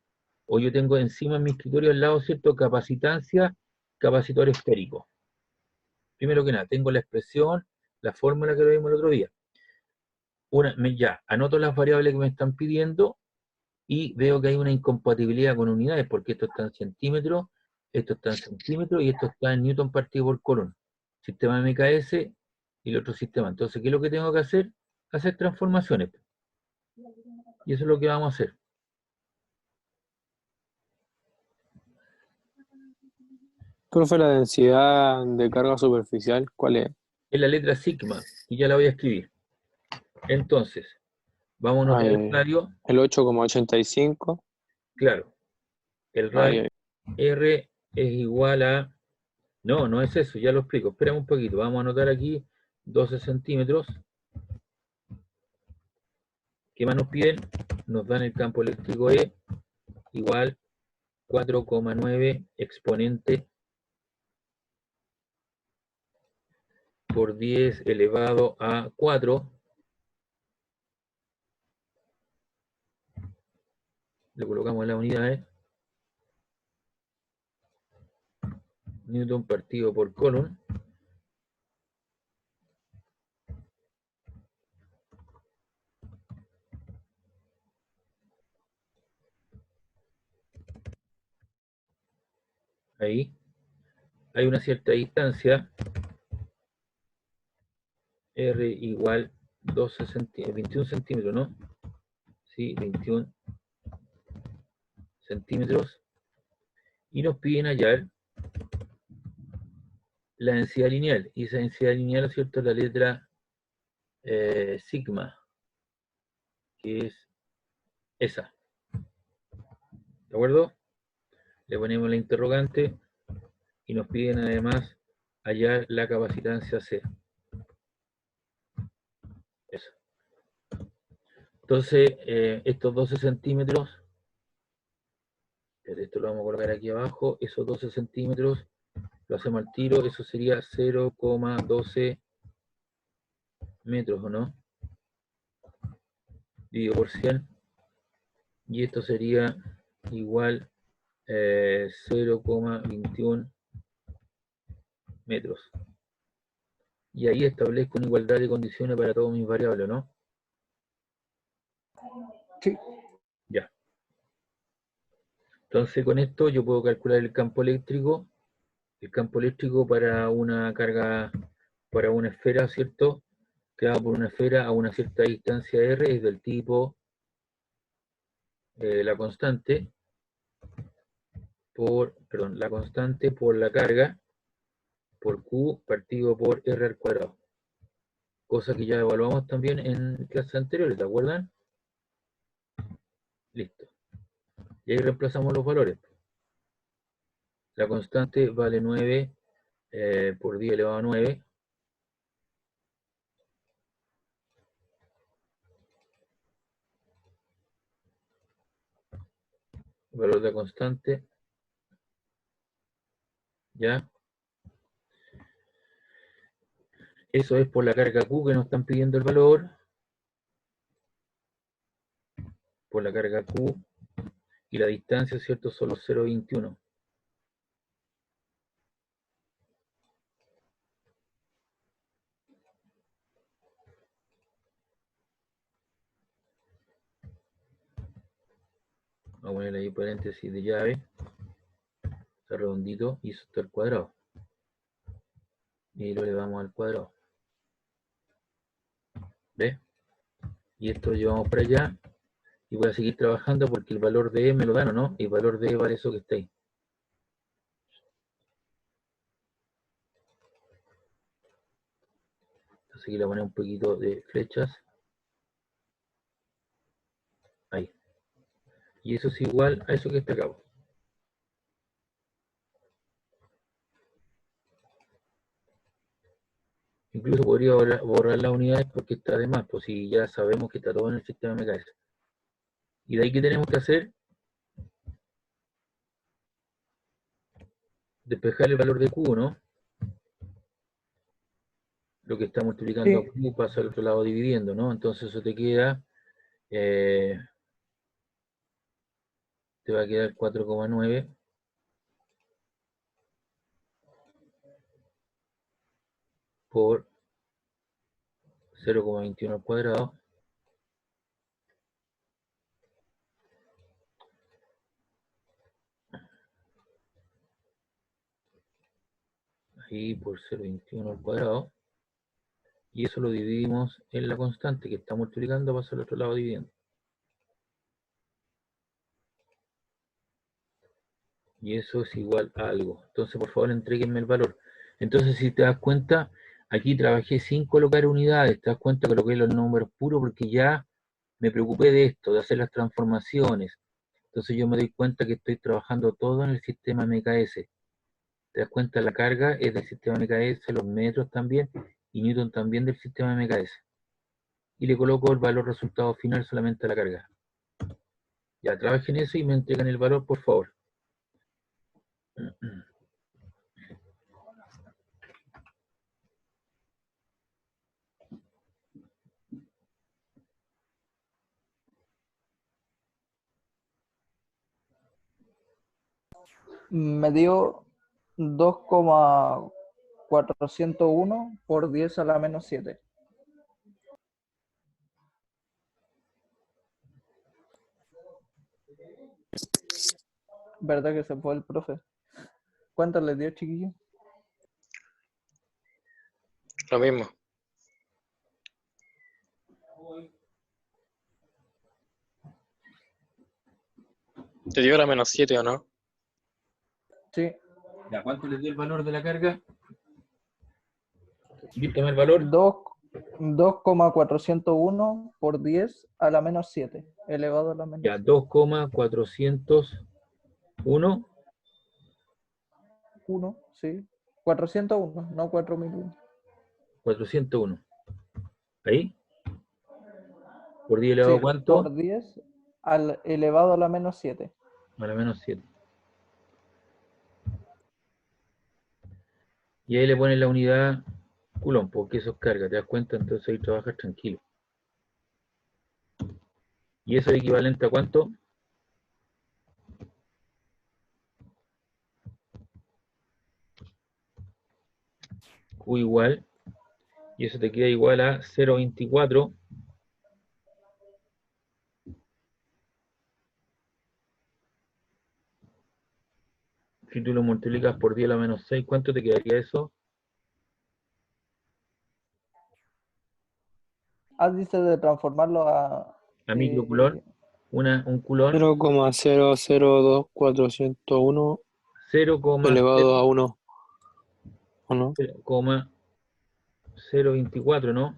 o yo tengo encima en mi escritorio al lado, ¿cierto? Capacitancia, capacitor esférico. Primero que nada, tengo la expresión, la fórmula que lo vimos el otro día. Ya, anoto las variables que me están pidiendo y veo que hay una incompatibilidad con unidades, porque esto está en centímetros, esto está en centímetros y esto está en newton partido por coulomb. Sistema MKS y el otro sistema. Entonces, ¿qué es lo que tengo que hacer? Hacer transformaciones. Y eso es lo que vamos a hacer. Profe, la densidad de carga superficial, ¿cuál es? Es la letra sigma, y ya la voy a escribir. Entonces, vamos a notar el radio. El 8,85. Claro, el radio R es igual a... No, no es eso, ya lo explico. Espérame un poquito, vamos a anotar aquí 12 centímetros. ¿Qué más nos piden? Nos dan el campo eléctrico E igual 4,9 exponente por 10 elevado a 4. Le colocamos las unidades. Newton partido por coulomb. Ahí. Hay una cierta distancia. R igual 12 centímetros, 21 centímetros, ¿no? Sí, 21 centímetros. Y nos piden hallar la densidad lineal. Y esa densidad lineal, ¿cierto? Es la letra sigma, que es esa. ¿De acuerdo? Le ponemos la interrogante y nos piden además hallar la capacitancia C. Eso. Entonces, estos 12 centímetros, esto lo vamos a colocar aquí abajo, esos 12 centímetros, lo hacemos al tiro, eso sería 0,12 metros, ¿o no? Dividido por 100, y esto sería igual 0,21 metros. Y ahí establezco una igualdad de condiciones para todas mis variables, ¿no? Sí. Ya. Entonces con esto yo puedo calcular el campo eléctrico para una carga, para una esfera, ¿cierto? Creada por una esfera a una cierta distancia R, es del tipo la constante por la carga por Q partido por R al cuadrado. Cosa que ya evaluamos también en clases anteriores, ¿te acuerdan? Listo. Y ahí reemplazamos los valores. La constante vale 9 por 10 elevado a 9. El valor de la constante. ¿Ya? Eso es por la carga Q que nos están pidiendo el valor. Por la carga Q. Y la distancia, ¿cierto? Son los 0,21. Vamos a poner ahí paréntesis de llave. Está redondito y eso está al cuadrado. Y lo elevamos al cuadrado. ¿Ves? Y esto lo llevamos para allá. Y voy a seguir trabajando porque el valor de E me lo dan, ¿o no? El valor de E vale eso que está ahí. Entonces aquí le ponemos un poquito de flechas. Ahí. Y eso es igual a eso que está acá. Incluso podría borrar las unidades porque está de más, pues si ya sabemos que está todo en el sistema MKS. Y de ahí que tenemos que hacer, despejar el valor de Q, ¿no? Lo que está multiplicando a Q pasa al otro lado dividiendo, ¿no? Entonces eso te queda, te va a quedar 4,9 por 0,21 al cuadrado. Ahí por 0,21 al cuadrado. Y eso lo dividimos en la constante que está multiplicando, pasa al otro lado dividiendo. Y eso es igual a algo. Entonces, por favor, entréguenme el valor. Entonces, si te das cuenta, aquí trabajé sin colocar unidades. Te das cuenta que coloqué los números puros porque ya me preocupé de esto, de hacer las transformaciones. Entonces, yo me doy cuenta que estoy trabajando todo en el sistema MKS. Te das cuenta, la carga es del sistema MKS, los metros también, y Newton también del sistema MKS. Y le coloco el valor resultado final solamente a la carga. Ya, trabajen eso y me entregan el valor, por favor. Me dio 2,401 por 10 a la menos 7. ¿Verdad que se fue el profe? ¿Cuánto les dio, chiquillo? Lo mismo. ¿Te dio la menos 7 o no? Sí. ¿Ya cuánto les dio el valor de la carga? Dígame el valor. 2,401 por 10 a la menos 7, elevado a la menos Ya, 7. 2,401. 1, sí. 401, no 4001. 401. ¿Ahí? ¿Por 10 elevado a cuánto? Por 10 elevado a la menos 7. A la menos 7. Y ahí le ponen la unidad Coulomb, porque eso es carga, ¿te das cuenta? Entonces ahí trabajas tranquilo. ¿Y eso es equivalente a cuánto? Q igual, y eso te queda igual a 0,24 si tú lo multiplicas por 10 a la menos 6, ¿cuánto te quedaría eso? Dice de transformarlo a A microculón, un culón 0,002401 elevado a 1. ¿O no? 0,024, ¿no?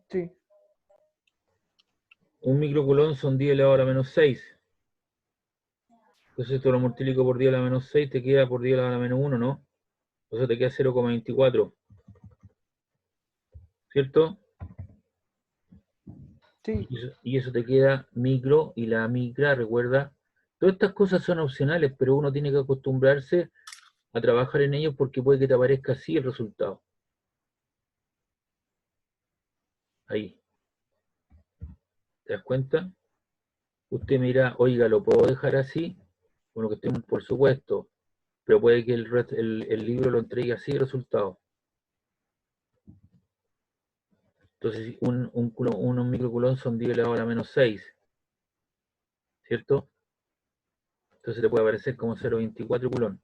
Sí. Un microculón son 10 elevado a la menos 6. Entonces esto lo multiplico por 10 a la menos 6, te queda por 10 elevado a la menos 1, ¿no? Entonces te queda 0,24. ¿Cierto? Sí. Y eso te queda micro, y la micra, recuerda, todas estas cosas son opcionales, pero uno tiene que acostumbrarse a trabajar en ellos porque puede que te aparezca así el resultado. Ahí. ¿Te das cuenta? Usted me dirá, oiga, ¿lo puedo dejar así? Bueno, que estemos, por supuesto, pero puede que el libro lo entregue así el resultado. Entonces, un microculón son 10 elevado a la menos 6. ¿Cierto? Entonces te puede aparecer como 0,24 culón.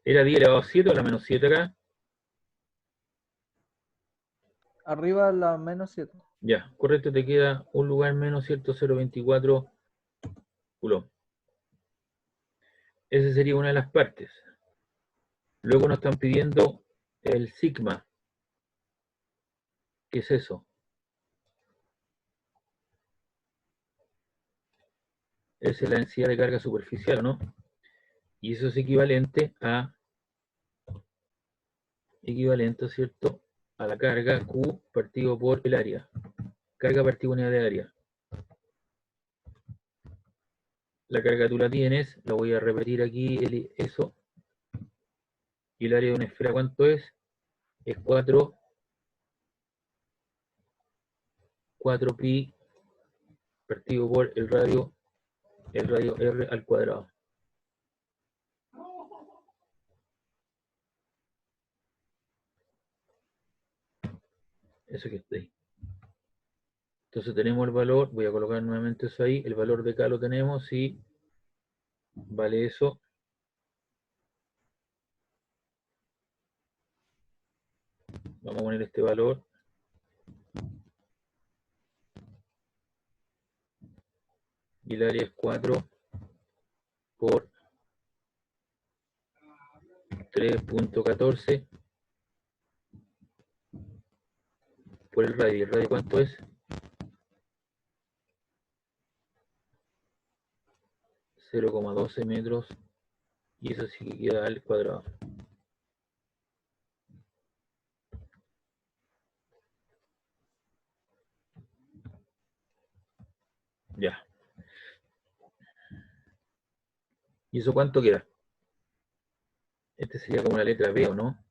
¿Era 10 elevado a 7 o a la menos 7 acá? Arriba la menos 7. Ya, correcto, te queda un lugar menos, ¿cierto? 0,24 culón. Esa sería una de las partes. Luego nos están pidiendo el sigma. ¿Qué es eso? Esa es la densidad de carga superficial, ¿no? Y eso es equivalente, ¿cierto? A la carga Q partido por el área. Carga partido unidad de área. La carga tú la tienes, la voy a repetir aquí, eso. Y el área de una esfera, ¿cuánto es? Es 4 pi partido por el radio R al cuadrado. Eso que está ahí. Entonces tenemos el valor, voy a colocar nuevamente eso ahí, el valor de K lo tenemos y vale eso. Vamos a poner este valor. Y el área es 4 por 3.14 por el radio. ¿El radio cuánto es? 0,12 metros. Y eso sí que queda al cuadrado. Ya. ¿Y eso cuánto queda? Este sería como la letra B, ¿o no?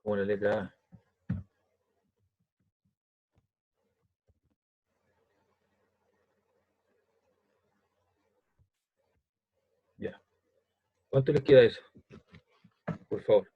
Como la letra A. Ya. ¿Cuánto les queda eso? Por favor.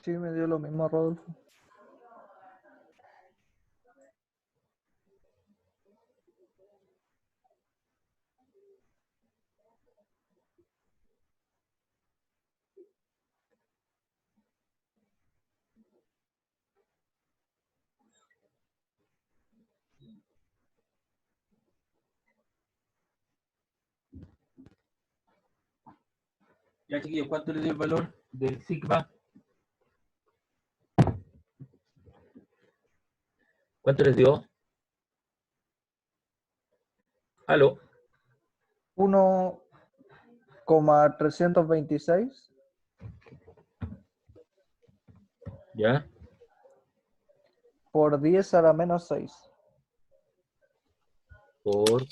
Sí, me dio lo mismo, Rodolfo. Ya, chiquillos, ¿cuánto les dio el valor del sigma? ¿Cuánto les dio? ¿Aló? 1,326 ¿Ya? por 10 a la menos 6. Por...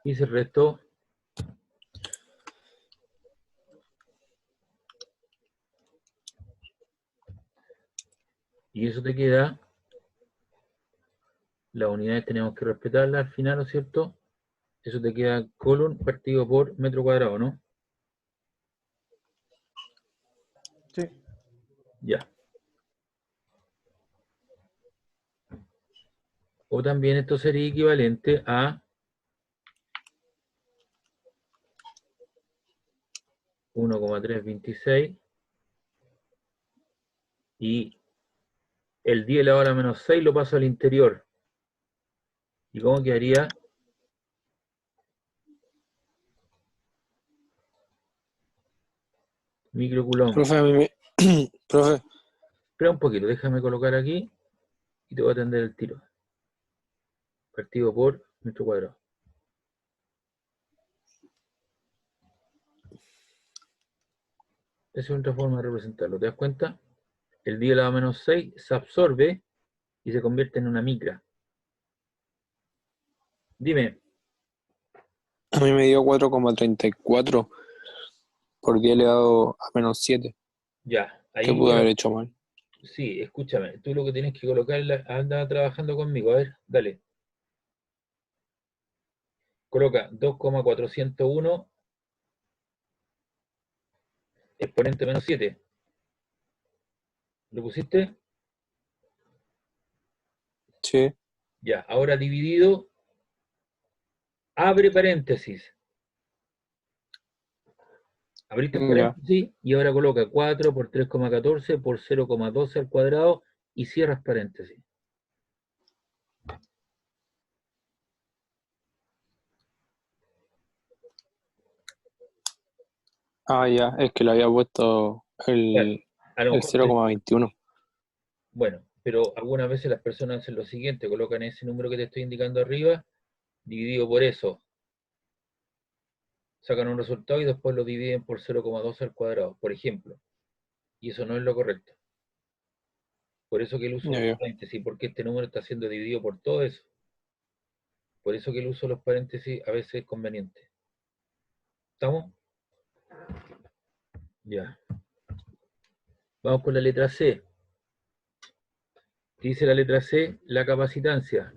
Y el resto... Y eso te queda... Las unidades tenemos que respetarlas al final, ¿no es cierto? Eso te queda colon partido por metro cuadrado, ¿no? Sí. Ya. O también esto sería equivalente a 1,326 y el 10 a la hora menos 6 lo paso al interior. ¿Y cómo quedaría? Microcoulomb. Profe, profe, Espera un poquito, déjame colocar aquí y te voy a atender el tiro. Partido por metro cuadrado. Esa es otra forma de representarlo. ¿Te das cuenta? El 10 elevado a menos 6 se absorbe y se convierte en una micra. Dime, A mí me dio 4,34 por 10 elevado a menos 7. ya, ¿Qué ahí pude ya, haber hecho mal? sí, escúchame, tú lo que tienes que colocar, anda trabajando conmigo, a ver, dale. Coloca 2,401 exponente menos 7. ¿Lo pusiste? Sí, Ya, ahora dividido, abre paréntesis. Abriste el ya. paréntesis y ahora coloca 4 por 3,14 por 0,12 al cuadrado y cierras paréntesis. Ah, ya, es que le había puesto Claro, el a lo mejor 0,21. bueno, pero algunas veces las personas hacen lo siguiente, colocan ese número que te estoy indicando arriba, dividido por eso, sacan un resultado y después lo dividen por 0,12 al cuadrado, por ejemplo. Y eso no es lo correcto. Por eso que el uso de Ya, los ya. paréntesis, porque este número está siendo dividido por todo eso. Por eso que el uso de los paréntesis a veces es conveniente. ¿Estamos? Ya. Vamos con la letra C. ¿Qué dice la letra C? La capacitancia.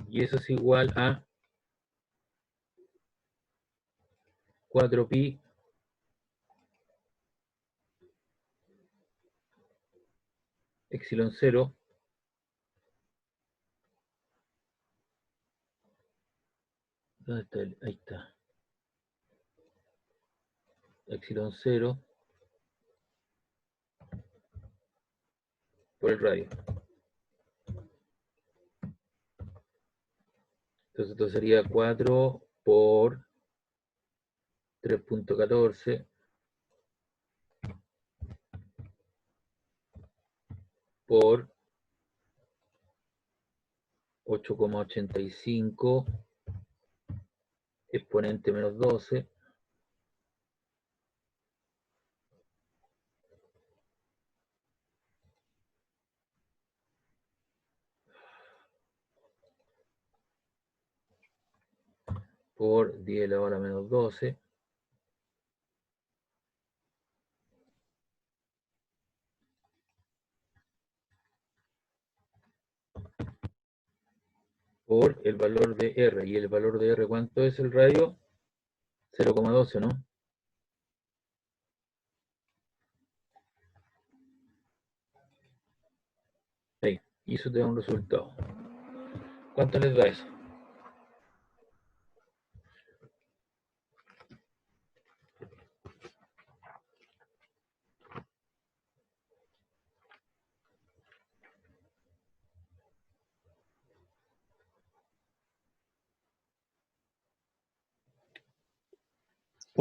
Y eso es igual a 4pi epsilon 0 ¿dónde está? Ahí está. Epsilon 0 por el radio. Entonces esto sería 4 por 3,14 por 8,85 exponente menos 12 por 10 elevado a la menos 12 por el valor de R. ¿Y el valor de R cuánto es el radio? 0,12, ¿no? Ahí. Y eso te da un resultado. ¿Cuánto les da eso?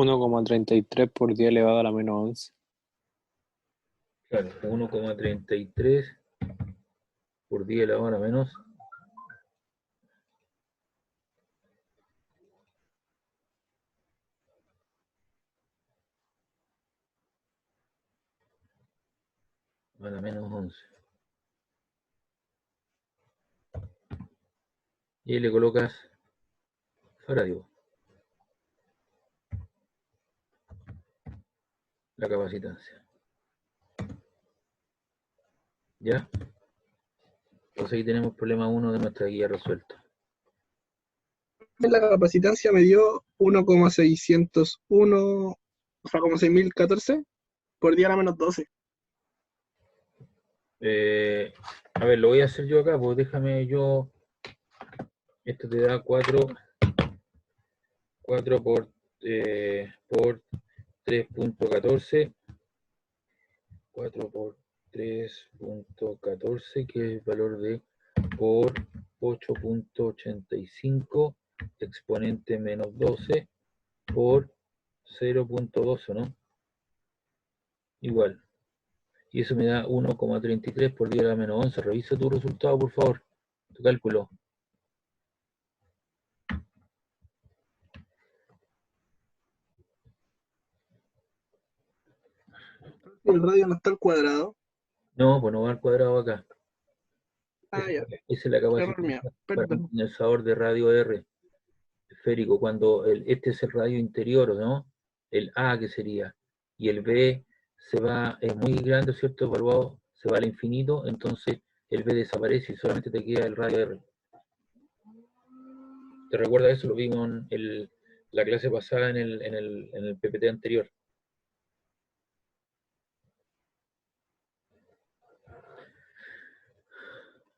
Uno coma 33 por 10 elevado a la menos 11. Claro, 1,33 por 10 elevado a la menos a la menos 11. Y ahí le colocas faradio, la capacitancia. ¿Ya? Entonces ahí tenemos problema 1 de nuestra guía resuelto. La capacitancia me dio 1,601, o sea, como 6014 por 10 a la menos 12. A ver, lo voy a hacer yo acá, pues déjame yo. Esto te da 4 por 3,14. 4 por 3,14, que es el valor de por 8,85 exponente menos 12 por 0,12, ¿no? Igual. Y eso me da 1,33 por 10 a la menos 11. Revisa tu resultado, por favor. Tu cálculo. El radio no está al cuadrado. No, pues no va al cuadrado acá. Ah, ya. Esa es la Error capacidad mío. para un Perdón. condensador de radio R esférico, cuando este es el radio interior, ¿no? El A que sería, y el B se va, es muy grande, ¿cierto? Evaluado, se va al infinito, entonces el B desaparece y solamente te queda el radio R. ¿Te recuerdas eso? Lo vimos en la clase pasada en el PPT anterior.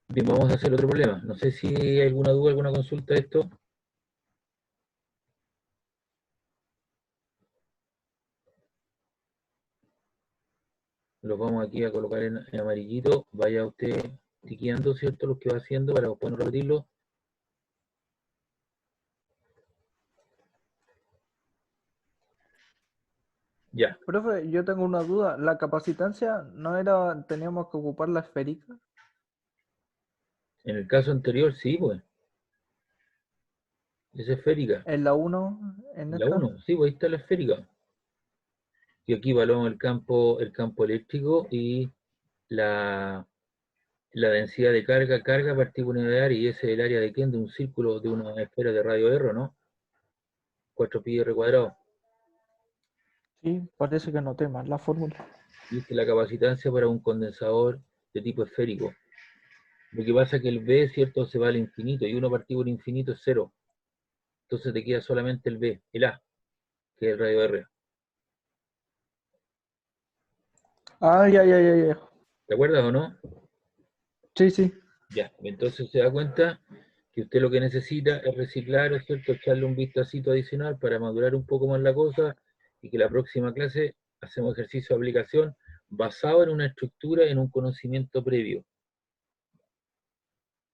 Bien, vamos a hacer otro problema. No sé si hay alguna duda, alguna consulta de esto. Los vamos aquí a colocar en amarillito. Vaya usted tiqueando, ¿cierto? Lo que va haciendo para después no repetirlo. Ya. Profe, yo tengo una duda. ¿La capacitancia no era, teníamos que ocupar la esférica? En el caso anterior, sí, pues. Es esférica. ¿En la 1? ¿En La esta? 1, sí, pues ahí está la esférica. Y aquí evaluamos el campo eléctrico y la densidad de carga partido por unidad de área, y ese es el área de Ken de un círculo de una esfera de radio R, ¿no? 4pi r cuadrado. Sí, parece que noté mal la fórmula. Y esta es la capacitancia para un condensador de tipo esférico. Lo que pasa es que el B, ¿cierto?, se va al infinito, y 1 partido por infinito es 0. Entonces te queda solamente el B, el A, que es el radio R. Ah, ya. ¿Te acuerdas o no? Sí, sí. Ya, entonces se da cuenta que usted lo que necesita es reciclar, ¿es cierto?, echarle un vistacito adicional para madurar un poco más la cosa, y que la próxima clase hacemos ejercicio de aplicación basado en una estructura, en un conocimiento previo.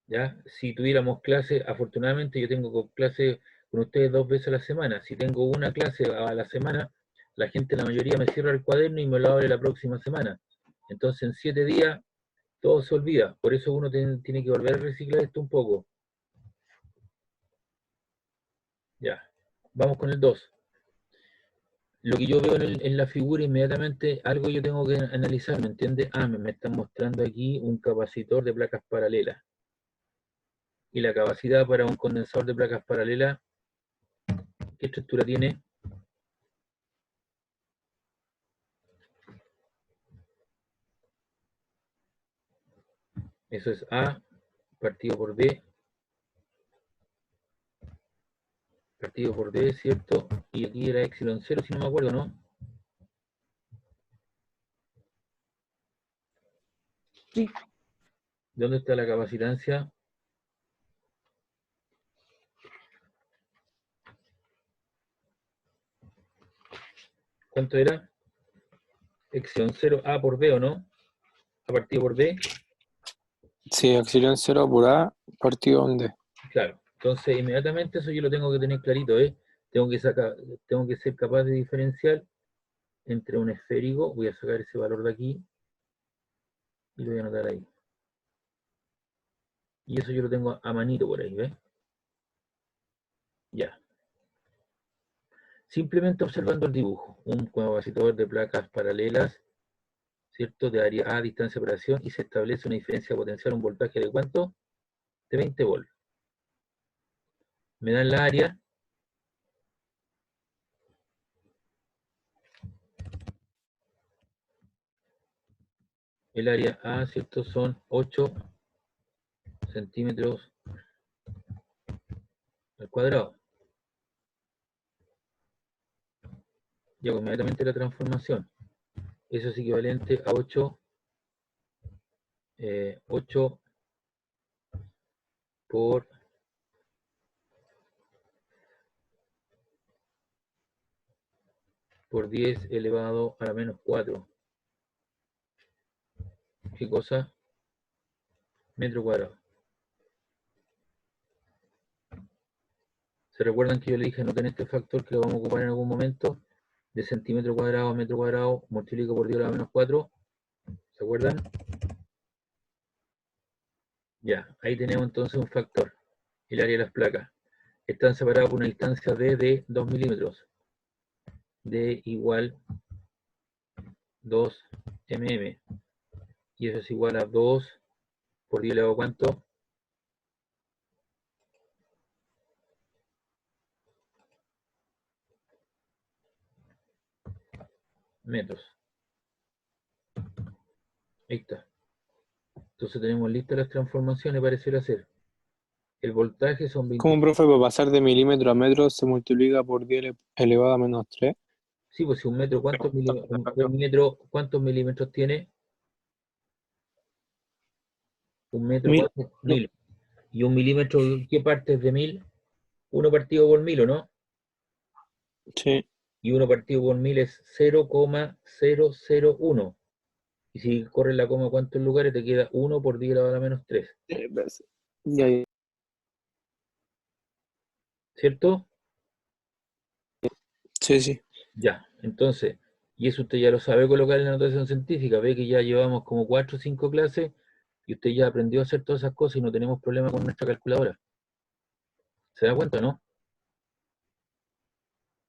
¿Ya? Si tuviéramos clase, afortunadamente yo tengo clase con ustedes 2 veces a la semana. Si tengo una clase a la semana, la gente, la mayoría, me cierra el cuaderno y me lo abre la próxima semana. Entonces en 7 días todo se olvida. Por eso uno tiene que volver a reciclar esto un poco. Ya, vamos con el 2. Lo que yo veo en la figura inmediatamente, algo yo tengo que analizar, ¿me entiende? Ah, me están mostrando aquí un capacitor de placas paralelas. Y la capacidad para un condensador de placas paralelas, ¿qué estructura tiene? Eso es A partido por B, partido por D, ¿cierto? Y aquí era epsilon 0, si no me acuerdo, ¿no? Sí. ¿Dónde está la capacitancia? ¿Cuánto era? Epsilon 0, A por B, ¿o no? A partido por D. Sí, epsilon 0 por A, partido en D. Claro. Entonces, inmediatamente eso yo lo tengo que tener clarito, ¿eh? Tengo que ser capaz de diferenciar entre un esférico. Voy a sacar ese valor de aquí y lo voy a anotar ahí. Y eso yo lo tengo a manito por ahí, ¿ves? Ya. Simplemente observando el dibujo. Un capacitor de placas paralelas, ¿cierto? De área A, distancia de operación, y se establece una diferencia potencial, un voltaje de ¿cuánto? De 20 volts. Me dan la área. El área A, ¿cierto? Son 8 centímetros al cuadrado. Y hago inmediatamente la transformación. Eso es equivalente a 8 por 10 elevado a la menos 4. ¿Qué cosa? Metro cuadrado. ¿Se recuerdan que yo le dije anoten este factor que lo vamos a ocupar en algún momento? De centímetro cuadrado a metro cuadrado, multiplico por 10 a la menos 4. ¿Se acuerdan? Ya, ahí tenemos entonces un factor. El área de las placas. Están separados por una distancia D de 2 milímetros. D igual 2 mm. Y eso es igual a 2 por 10 elevado a ¿cuánto? Metros. Ahí está. Entonces tenemos listas las transformaciones, pareciera ser. El voltaje son 20. ¿Cómo, profe, para pasar de milímetro a metro se multiplica por 10 elevado a menos 3? Sí, pues si un metro, ¿cuántos milímetros tiene? Un metro, Mil. ¿cuánto? 1000. ¿Y un milímetro, qué parte es de 1000? 1 partido por 1000, ¿o no? Sí. Y 1 partido por 1000 es 0,001. Y si corres la coma, ¿cuántos lugares? Te queda 1 por 10 elevado a la menos 3. Ya, ya. ¿Cierto? Sí, sí. Ya, entonces, y eso usted ya lo sabe colocar en la notación científica. Ve que ya llevamos como 4 o 5 clases y usted ya aprendió a hacer todas esas cosas y no tenemos problema con nuestra calculadora. ¿Se da cuenta, no?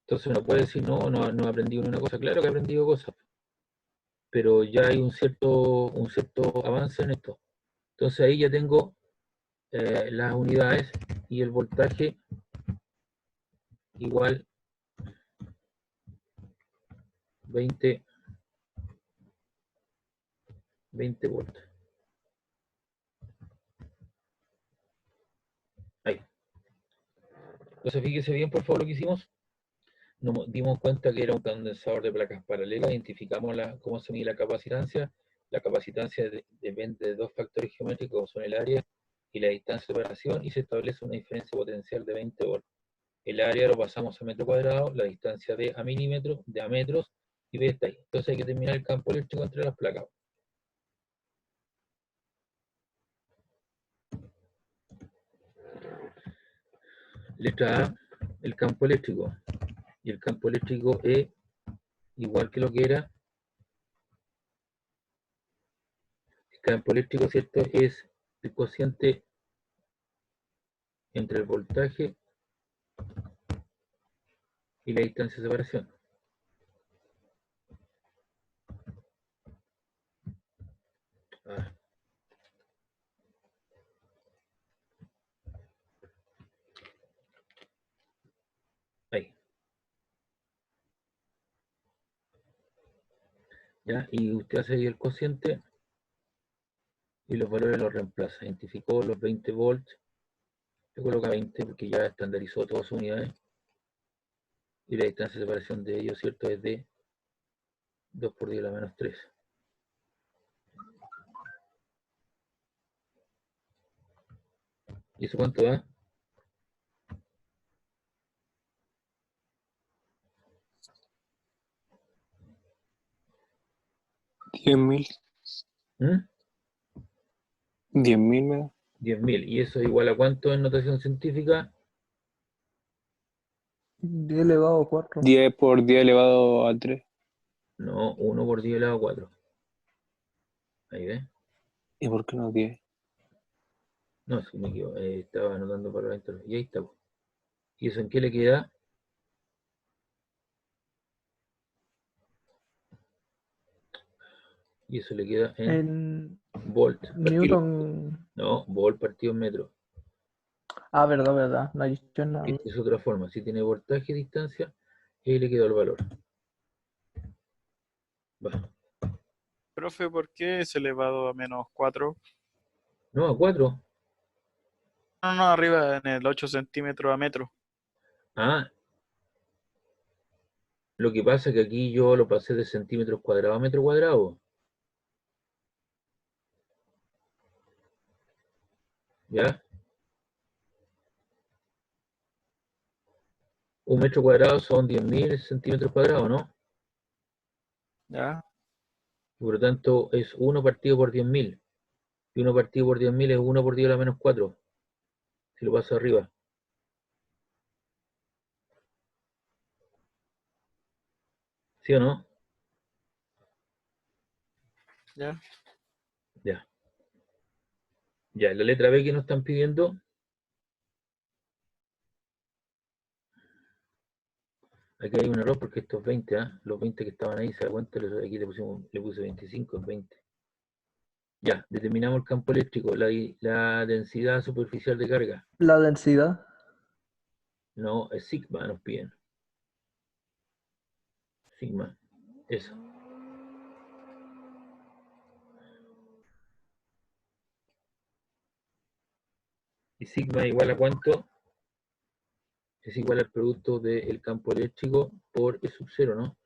Entonces no puede decir, no he aprendido ni una cosa. Claro que he aprendido cosas, pero ya hay un cierto avance en esto. Entonces ahí ya tengo las unidades y el voltaje igual 20 volts. Ahí. Entonces fíjese bien, por favor, lo que hicimos. Nos dimos cuenta que era un condensador de placas paralelas, identificamos cómo se mide la capacitancia. La capacitancia depende de dos factores geométricos, como son el área y la distancia de separación, y se establece una diferencia potencial de 20 volts. El área lo pasamos a metro cuadrado, la distancia de a milímetros, de a metros, y ve está ahí. Entonces hay que terminar el campo eléctrico entre las placas. Letra A, el campo eléctrico. Y el campo eléctrico es igual que lo que era. El campo eléctrico, ¿cierto? Es el cociente entre el voltaje y la distancia de separación. Ah. Ahí. ¿Ya? Y usted hace ahí el cociente y los valores los reemplaza. Identificó los 20 volts, le coloca 20 porque ya estandarizó todas sus unidades. Y la distancia de separación de ellos, ¿cierto? Es de 2 por 10 a la menos 3. ¿Y eso cuánto da? $10.000. ¿Mm? 10.000 me da. 10.000. ¿Y eso es igual a cuánto en notación científica? 10 elevado a 4. 10 por 10 elevado a 3. No, 1 por 10 elevado a 4. Ahí ve. ¿Y por qué no 10? No, si me equivoco. Estaba anotando para la internet. Y ahí está. ¿Y eso en qué le queda? Y eso le queda en En volt per kilo. Newton. No, volt partido en metro. Ah, verdad. No hay dicho nada. Esta es otra forma. Si tiene voltaje y distancia, ahí le quedó el valor. Va. Profe, ¿por qué es elevado a menos 4? No, a 4. No, arriba en el 8 centímetros a metro. Ah, lo que pasa es que aquí yo lo pasé de centímetros cuadrados a metro cuadrado. ¿Ya? Un metro cuadrado son 10.000 centímetros cuadrados, ¿no? ¿Ya? Y por lo tanto es 1 partido por 10.000. Y 1 partido por 10.000 es 1 por 10 a la menos 4. Si lo paso arriba. ¿Sí o no? ¿Ya? Ya. Ya, la letra B que nos están pidiendo. Aquí hay un error porque estos 20, los 20 que estaban ahí, se da cuenta, aquí le puse 25, es 20. Ya, determinamos el campo eléctrico, la densidad superficial de carga. La densidad. No, es sigma, nos piden. Sigma, eso. ¿Y sigma igual a cuánto? Es igual al producto del campo eléctrico por E sub 0, ¿no?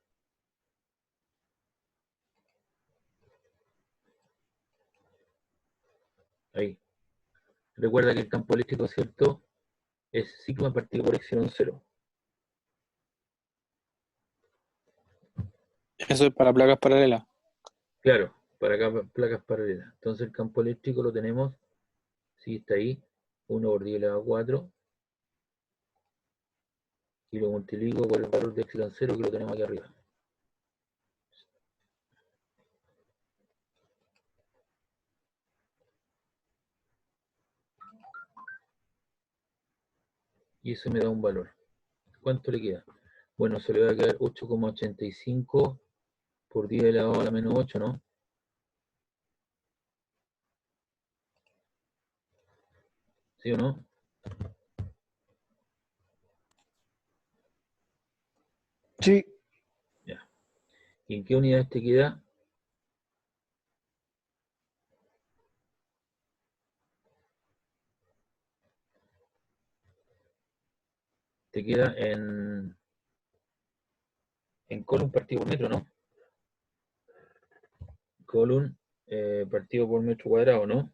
Ahí. Recuerda que el campo eléctrico, ¿cierto? Es sigma partido por epsilon 0. Eso es para placas paralelas. Claro, para acá placas paralelas. Entonces el campo eléctrico lo tenemos, sí, está ahí, 1 por 10 elevado a 4. Y lo multiplico por el valor de epsilon 0 que lo tenemos aquí arriba. Y eso me da un valor. ¿Cuánto le queda? Bueno, se le va a quedar 8,85 por 10 elevado a la menos 8, ¿no? ¿Sí o no? Sí. Ya. ¿Y en qué unidades te queda? Te queda en Coulomb partido por metro, ¿no? Coulomb partido por metro cuadrado, ¿no?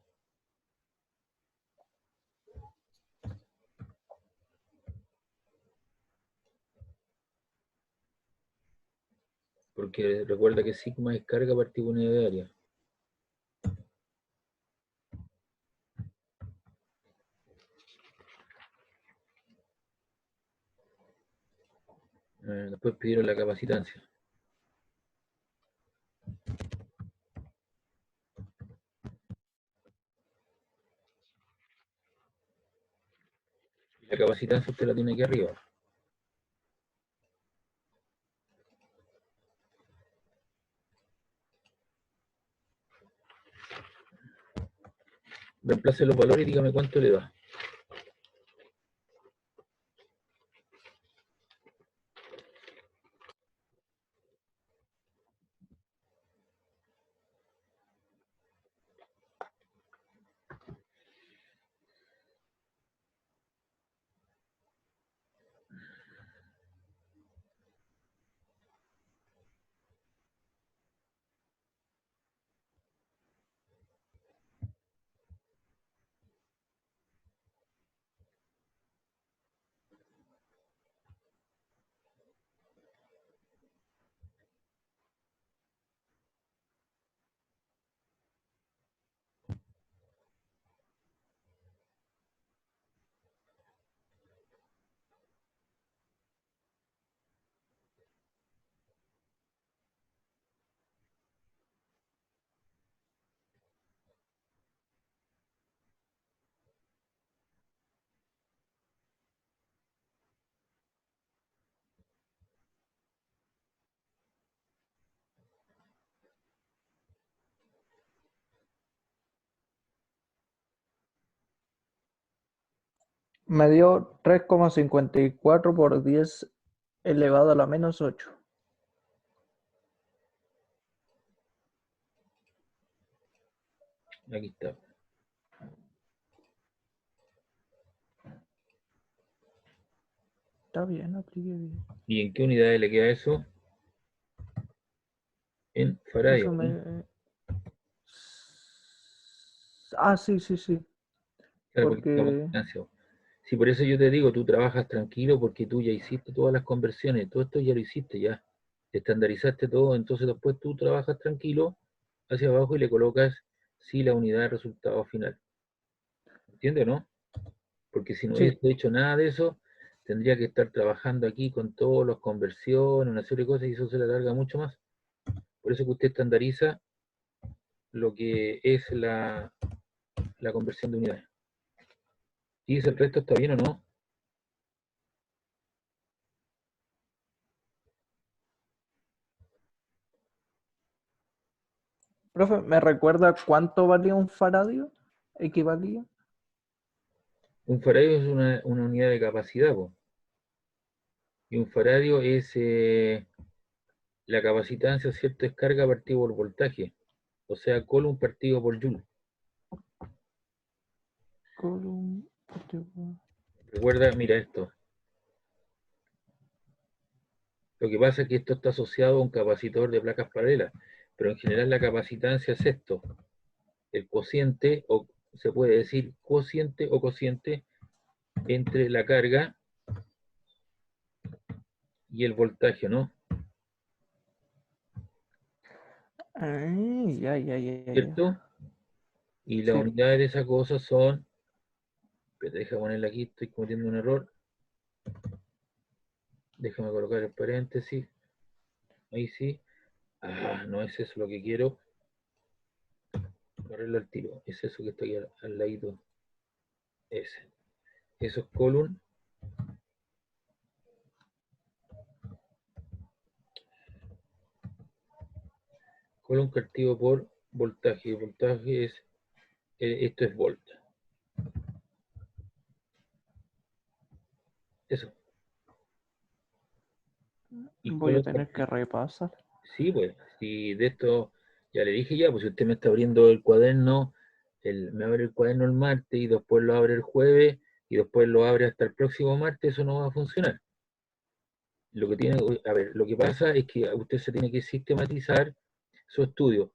Porque recuerda que sigma es carga partido por unidad de área. Después pidieron la capacitancia. La capacitancia usted la tiene aquí arriba. Reemplace los valores y dígame cuánto le da. Me dio 3,54 por 10 elevado a la menos 8. Aquí está. Está bien, apliqué bien. ¿Y en qué unidades le queda eso? En Faraday. Eso me... Ah, sí, sí, sí. Claro, porque estamos en Porque... distancia. Sí, por eso yo te digo, tú trabajas tranquilo porque tú ya hiciste todas las conversiones, todo esto ya lo hiciste, ya estandarizaste todo, entonces después tú trabajas tranquilo hacia abajo y le colocas sí la unidad de resultado final. ¿Entiendes, no? Porque si no Sí. hubiese hecho nada de eso, tendría que estar trabajando aquí con todas las conversiones, una serie de cosas, y eso se le alarga mucho más. Por eso que usted estandariza lo que es la conversión de unidades. ¿Y el resto está bien o no? Profe, ¿me recuerda cuánto valía un faradio? ¿Equivalía? Un faradio es una unidad de capacidad, po. Y un faradio es la capacitancia, ¿cierto? Es carga partido por voltaje. O sea, Coulomb partido por Joule. Coulomb. Recuerda, mira esto. Lo que pasa es que esto está asociado a un capacitor de placas paralelas, pero en general la capacitancia es esto. El cociente, o se puede decir cociente o cociente entre la carga y el voltaje, ¿no? Ya. ¿Cierto? Y las Sí. unidades de esa cosa son, pero deja ponerla aquí, estoy cometiendo un error. Déjame colocar el paréntesis. Ahí sí. Ah, no es eso lo que quiero. Lo arreglo al tiro. Es eso que está aquí al ladito. Ese. Eso es Coulomb. Coulomb partido por voltaje. El voltaje es, esto es volt. Eso. Y Voy a Coulomb tener que repasar. sí, pues, si de esto ya le dije ya, pues si usted me está abriendo el cuaderno, me abre el cuaderno el martes y después lo abre el jueves y después lo abre hasta el próximo martes, eso no va a funcionar. Lo que tiene, a ver, lo que pasa es que usted se tiene que sistematizar su estudio.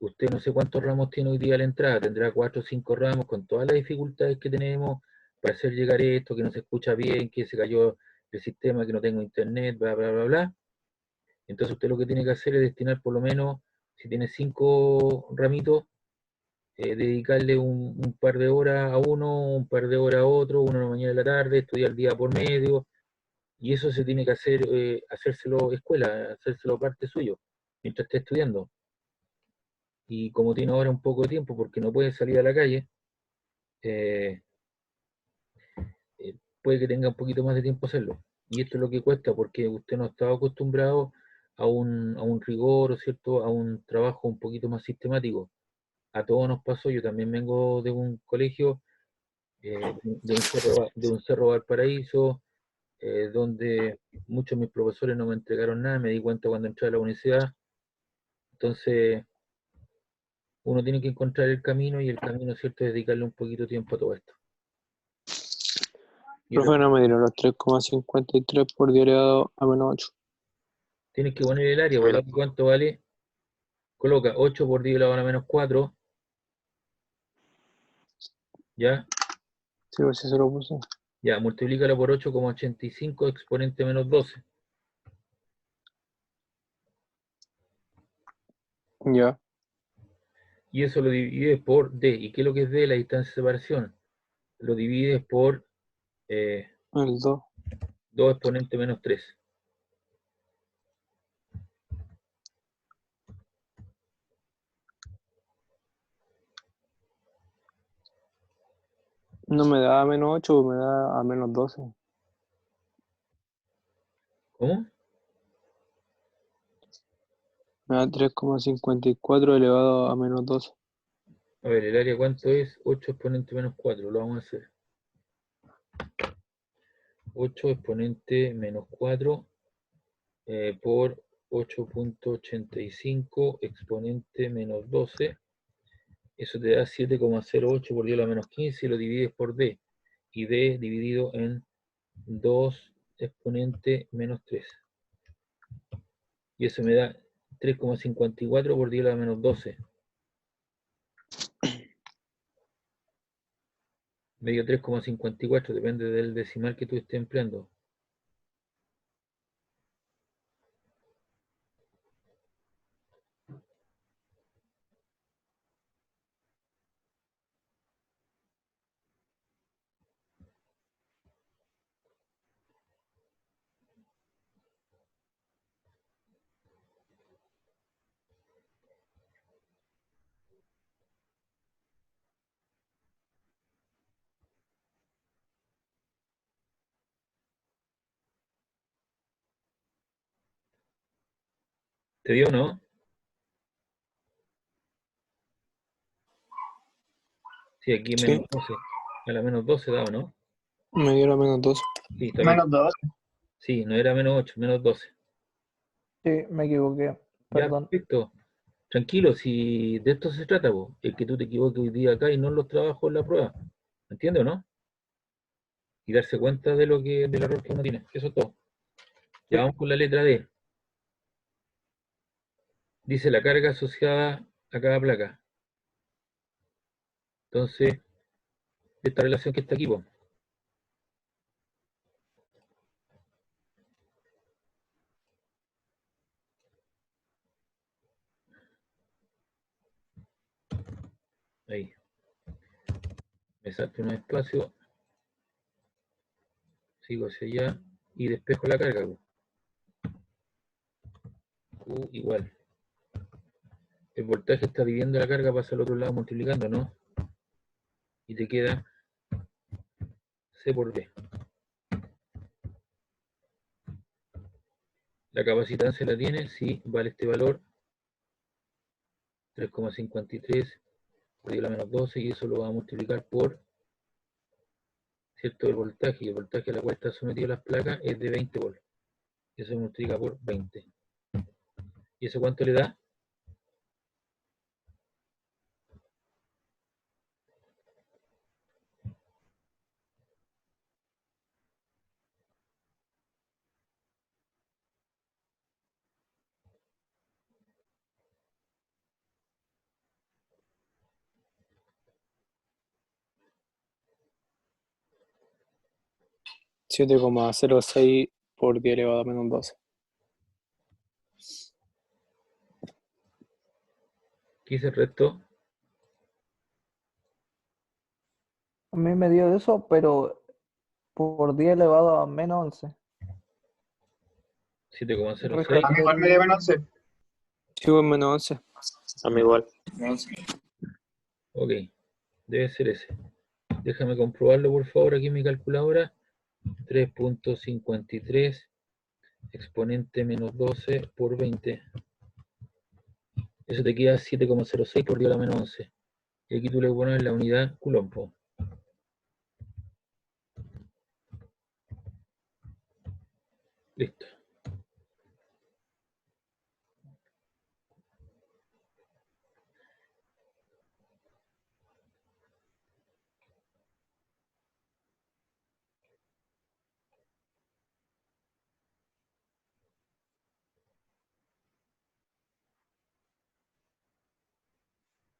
Usted no sé cuántos ramos tiene hoy día a la entrada, tendrá 4 o 5 ramos con todas las dificultades que tenemos para hacer llegar esto, que no se escucha bien, que se cayó el sistema, que no tengo internet, bla, bla, bla, bla. Entonces usted lo que tiene que hacer es destinar por lo menos, si tiene 5 ramitos, dedicarle un par de horas a uno, un par de horas a otro, uno en la mañana y la tarde, estudiar día por medio, y eso se tiene que hacer, hacérselo escuela, hacérselo parte suyo, mientras esté estudiando. Y como tiene ahora un poco de tiempo, porque no puede salir a la calle, eh, puede que tenga un poquito más de tiempo hacerlo. Y esto es lo que cuesta, porque usted no estaba acostumbrado a un rigor, ¿cierto? A un trabajo un poquito más sistemático. A todos nos pasó, yo también vengo de un colegio, de un cerro Valparaíso, donde muchos de mis profesores no me entregaron nada, me di cuenta cuando entré a la universidad. Entonces, uno tiene que encontrar el camino y el camino, ¿cierto?, es dedicarle un poquito de tiempo a todo esto. Y Profe, no me dieron los 3,53 por día elevado a menos 8. tienes que poner el área, por cuánto vale. Coloca 8 por 10 elevado a la menos 4, ¿ya? Sí, pues eso lo puse. Ya, multiplícalo por 8,85 exponente menos 12. Ya, Y eso lo divides por D. ¿Y qué es lo que es D? La distancia de separación. Lo divides por el 2. 2 exponente menos 3. No me da a menos 8, me da a menos 12. ¿Cómo? Me da 3,54 elevado a menos 12. A ver, ¿el área cuánto es? 8 exponente menos 4. Lo vamos a hacer. 8 exponente menos 4 por 8,85 exponente menos 12. Eso te da 7,08 por 10 a la menos 15 y lo divides por D. Y D dividido en 2 exponente menos 3. Y eso me da 3,54 por 10 a la menos 12. Medio 3,54, depende del decimal que tú estés empleando. ¿Te dio o no? Sí, aquí Sí, menos 12. A la menos 12 daba, ¿no? me dio la menos 2. Sí, está bien. Menos 2. Sí, no era menos 8, menos 12. Sí, me equivoqué. Ya, Perdón. perfecto. Tranquilo, si de esto se trata, vos, es que tú te equivoques hoy día acá y no en los trabajos en la prueba. ¿Entiendes o no? Y darse cuenta de del error que uno tiene. Eso es todo. Ya vamos con la letra D. Dice la carga asociada a cada placa. Entonces, esta relación que está aquí, pues. Ahí. Me salto un espacio, sigo hacia allá y despejo la carga. Pues. Q igual. El voltaje está dividiendo la carga, pasa al otro lado multiplicando, ¿no? Y te queda C por D. La capacitancia la tiene, sí, vale este valor. 3,53 por 10 a la menos 12 y eso lo vamos a multiplicar por, ¿cierto? El voltaje, y el voltaje a la cual está sometido las placas es de 20 volts. Eso se multiplica por 20. ¿Y eso cuánto le da? Siete coma cero seis por 10 elevado a menos 12. ¿Qué es el resto? A mí me dio eso, pero por 10 elevado a menos 11. 7,06. A mí igual me dio menos 11. Sí, pues menos 11. A mí igual. Ok, debe ser ese. Déjame comprobarlo por favor aquí en mi calculadora. 3,53 exponente menos 12 por 20. Eso te queda 7,06 por 10 a la menos 11. Y aquí tú le pones la unidad Coulomb. Po. Listo.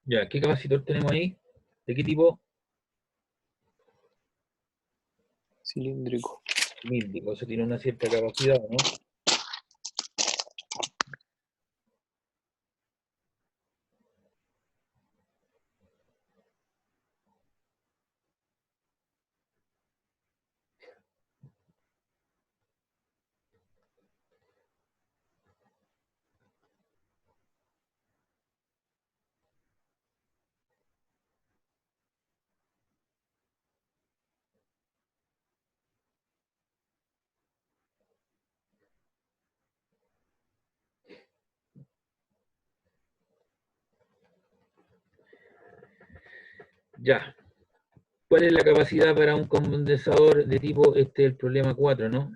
Ya, ¿qué capacitor tenemos ahí? ¿De qué tipo? Cilíndrico. Cilíndrico. Eso tiene una cierta capacidad, ¿no? Ya. ¿Cuál es la capacidad para un condensador de tipo, este es el problema 4, ¿no?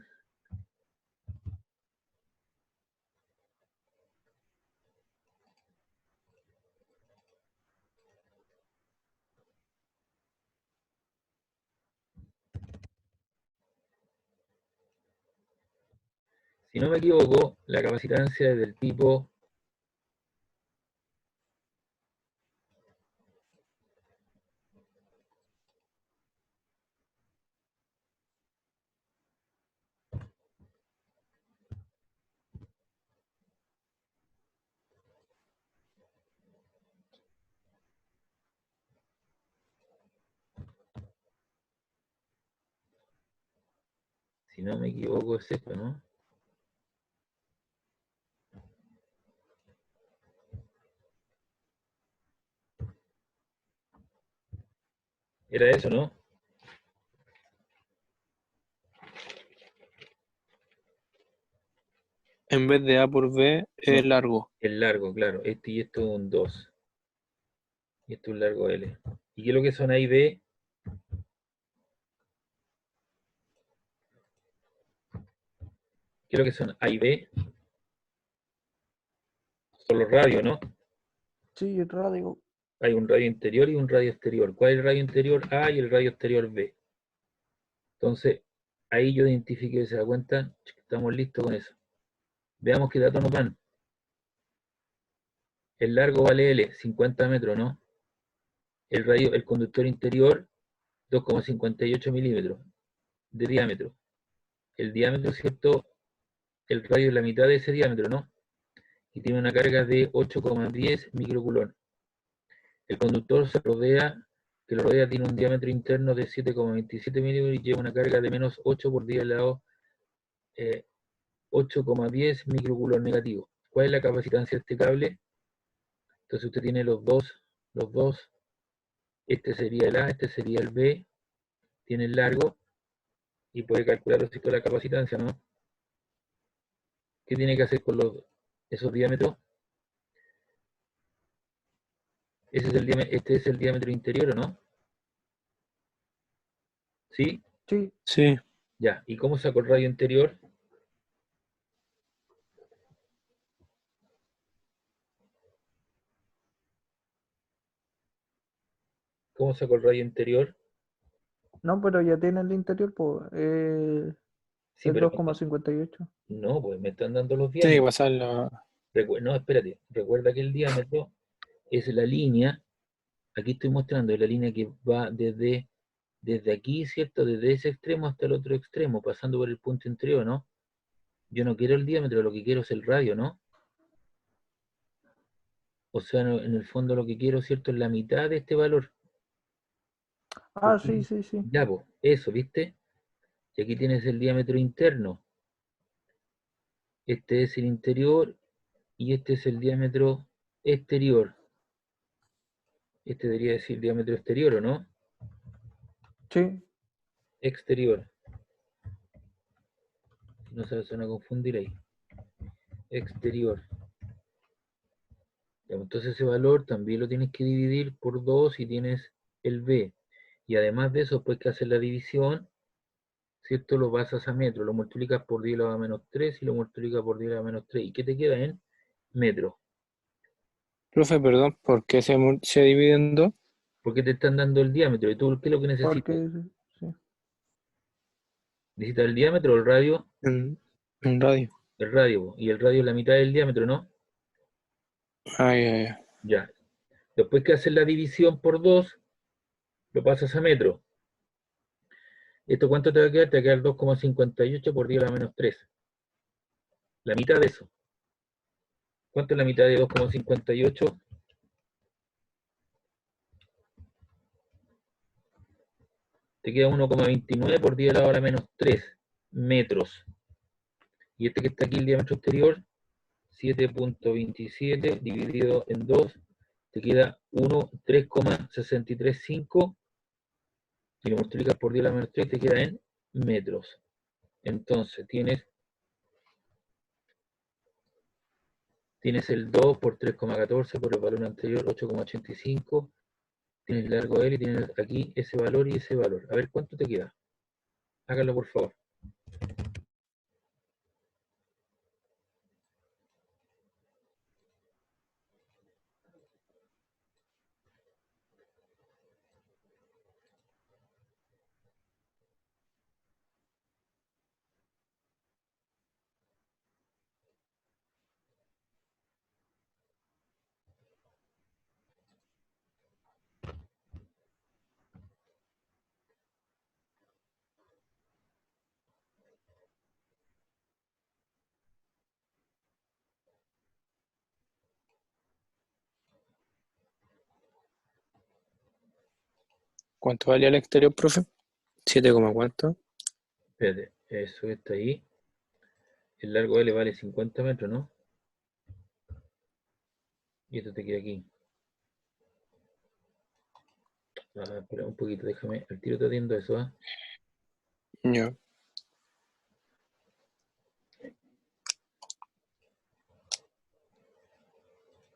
Si no me equivoco, la capacitancia es del tipo, si no me equivoco, es esto, ¿no? Era eso, ¿no? En vez de A por B, es largo. El largo, claro. Este y esto es un 2. Y esto es un largo L. ¿Y qué es lo que son A y B? ¿Qué es lo que son A y B? Son los radios, ¿no? Sí, el radio. Hay un radio interior y un radio exterior. ¿Cuál es el radio interior A y el radio exterior B? Entonces, ahí yo identifiqué, ¿se da cuenta? Estamos listos con eso. Veamos qué datos nos dan. El largo vale L, 50 metros, ¿no? El conductor interior, 2,58 milímetros de diámetro. El diámetro, ¿cierto? El radio es la mitad de ese diámetro, ¿no? Y tiene una carga de 8,10 microcoulomb. El conductor que lo rodea tiene un diámetro interno de 7,27 milímetros y lleva una carga de menos 8 por 10 al lado 8,10 microcoulomb negativo. ¿Cuál es la capacitancia de este cable? Entonces usted tiene los dos, este sería el A, este sería el B, tiene el largo y puede calcular la capacitancia, ¿no? ¿Qué tiene que hacer con esos diámetros? Este es el diámetro interior, ¿o no? ¿Sí? Sí. Sí. Ya. ¿Y cómo saco el radio interior? ¿Cómo saco el radio interior? No, pero ya tiene el interior, pues. Sí, El pero 2,58. no, pues me están dando los Tiene que diámetros. pasarlo. No, espérate. Recuerda que el diámetro es la línea. Aquí estoy mostrando la línea que va desde aquí, ¿cierto? Desde ese extremo hasta el otro extremo, pasando por el punto interior, ¿no? Yo no quiero el diámetro, lo que quiero es el radio, ¿no? O sea, en el fondo lo que quiero, ¿cierto? Es la mitad de este valor. Ah, sí, sí, sí. Ya, pues, eso, ¿viste? Y aquí tienes el diámetro interno. Este es el interior y este es el diámetro exterior. Este debería decir diámetro exterior, ¿o no? Sí. Exterior. No se van a confundir ahí. Exterior. Ya, entonces ese valor también lo tienes que dividir por 2 y tienes el B. Y además de eso, después que haces la división, ¿cierto? Lo pasas a metro, lo multiplicas por 10 a la menos 3 y lo multiplicas por 10 a la menos 3. ¿Y qué te queda en metro? Profe, perdón, ¿por qué se divide en dos? Porque te están dando el diámetro. ¿Y tú qué es lo que necesitas? Porque, sí. ¿Necesitas el diámetro o el radio? En radio. El radio. Y el radio es la mitad del diámetro, ¿no? Ay, ay, ay. Ya. Después que haces la división por 2, lo pasas a metro. ¿Esto cuánto te va a quedar? Te va a quedar 2,58 por 10 a la menos 3. La mitad de eso. ¿Cuánto es la mitad de 2,58? Te queda 1,29 por 10 a la hora menos 3 metros. Y este que está aquí, el diámetro exterior, 7,27 dividido en 2, te queda 3,635 y lo multiplicas por 10 a la menos 3, te queda en metros. Entonces tienes el 2 por 3,14 por el valor anterior, 8,85. Tienes el largo L y tienes aquí ese valor y ese valor. A ver cuánto te queda. Hágalo por favor. ¿Cuánto valía el exterior, profe? 7, ¿cuánto? Espérate, eso está ahí. El largo L vale 50 metros, ¿no? Y esto te queda aquí. Espera un poquito, déjame. El tiro te atiendo eso, ¿ah? Ya.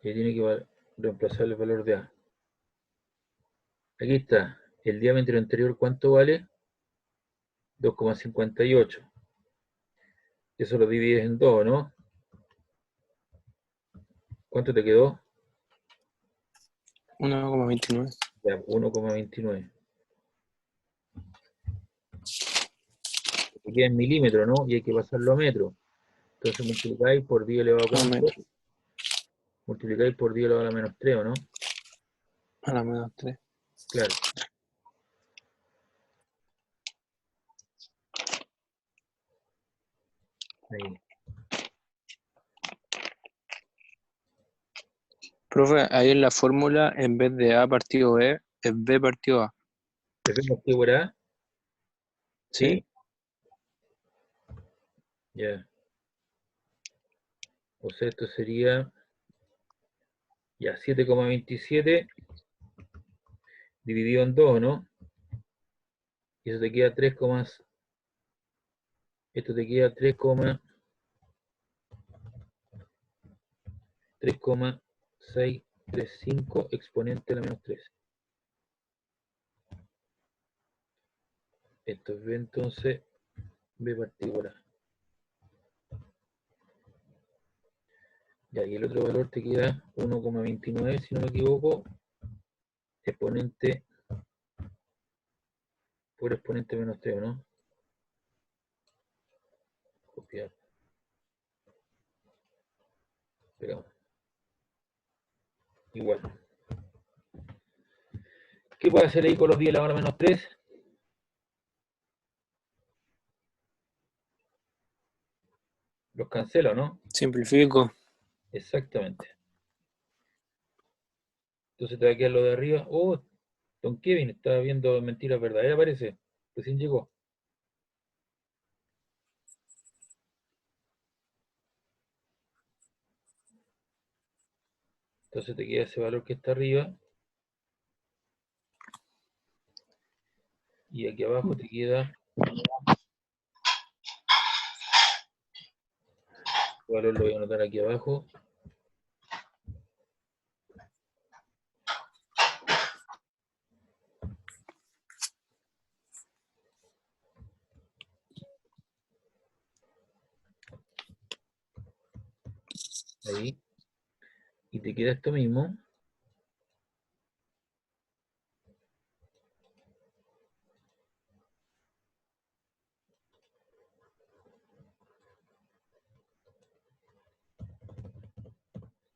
Y tiene que reemplazar el valor de A. Aquí está. El diámetro anterior, ¿cuánto vale? 2,58. Eso lo divides en 2, ¿no? ¿Cuánto te quedó? 1,29. Ya, 1,29. Te queda en milímetros, ¿no? Y hay que pasarlo a metro. Entonces multiplicáis por 10 elevado a A cuánto? metro. Multiplicáis por 10 elevado a la menos 3, ¿o no? A la menos 3. Claro. Ahí. Profe, ahí en la fórmula, en vez de A partido B, es B partido A. ¿F partido por A? ¿Sí? Ya. O sea, esto sería ya 7,27 dividido en 2, ¿no? Y eso te queda 3, esto te queda 3,635 exponente a la menos 3. Esto es B, entonces B partido por A. Ya, y el otro valor te queda 1,29, si no me equivoco, exponente por exponente menos 3, ¿no? Copiar. Pegamos. Igual. ¿Qué puede hacer ahí con los 10 a la hora menos 3? Los cancelo, ¿no? Simplifico. Exactamente. Entonces te va a quedar lo de arriba. Oh, Don Kevin estaba viendo Mentiras Verdaderas, parece. Recién llegó. Entonces te queda ese valor que está arriba. Y aquí abajo te queda... El valor lo voy a anotar aquí abajo. Ahí. Y te queda esto mismo.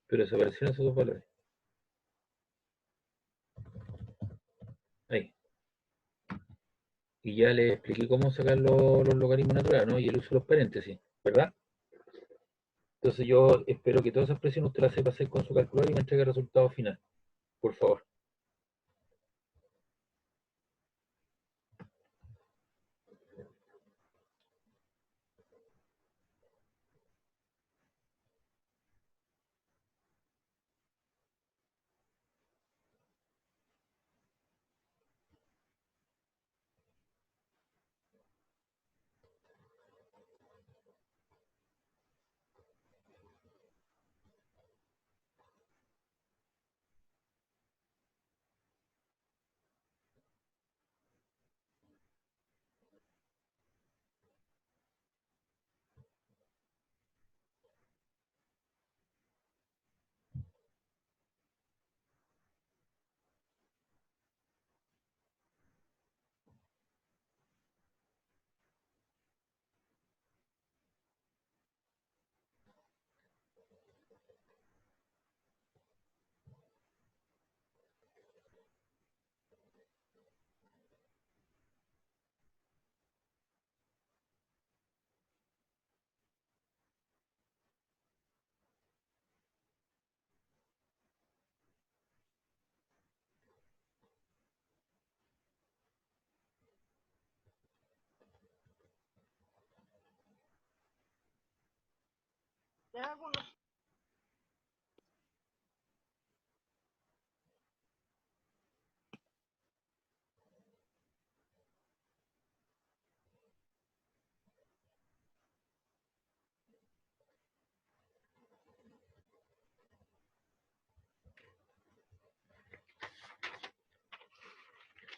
Pero desaparecieron esos dos valores. Ahí. Y ya les expliqué cómo sacar los logaritmos naturales, ¿no? Y el uso de los paréntesis, ¿verdad? Entonces yo espero que todas esas expresiones usted las sepa hacer con su calculadora y me entregue el resultado final, por favor.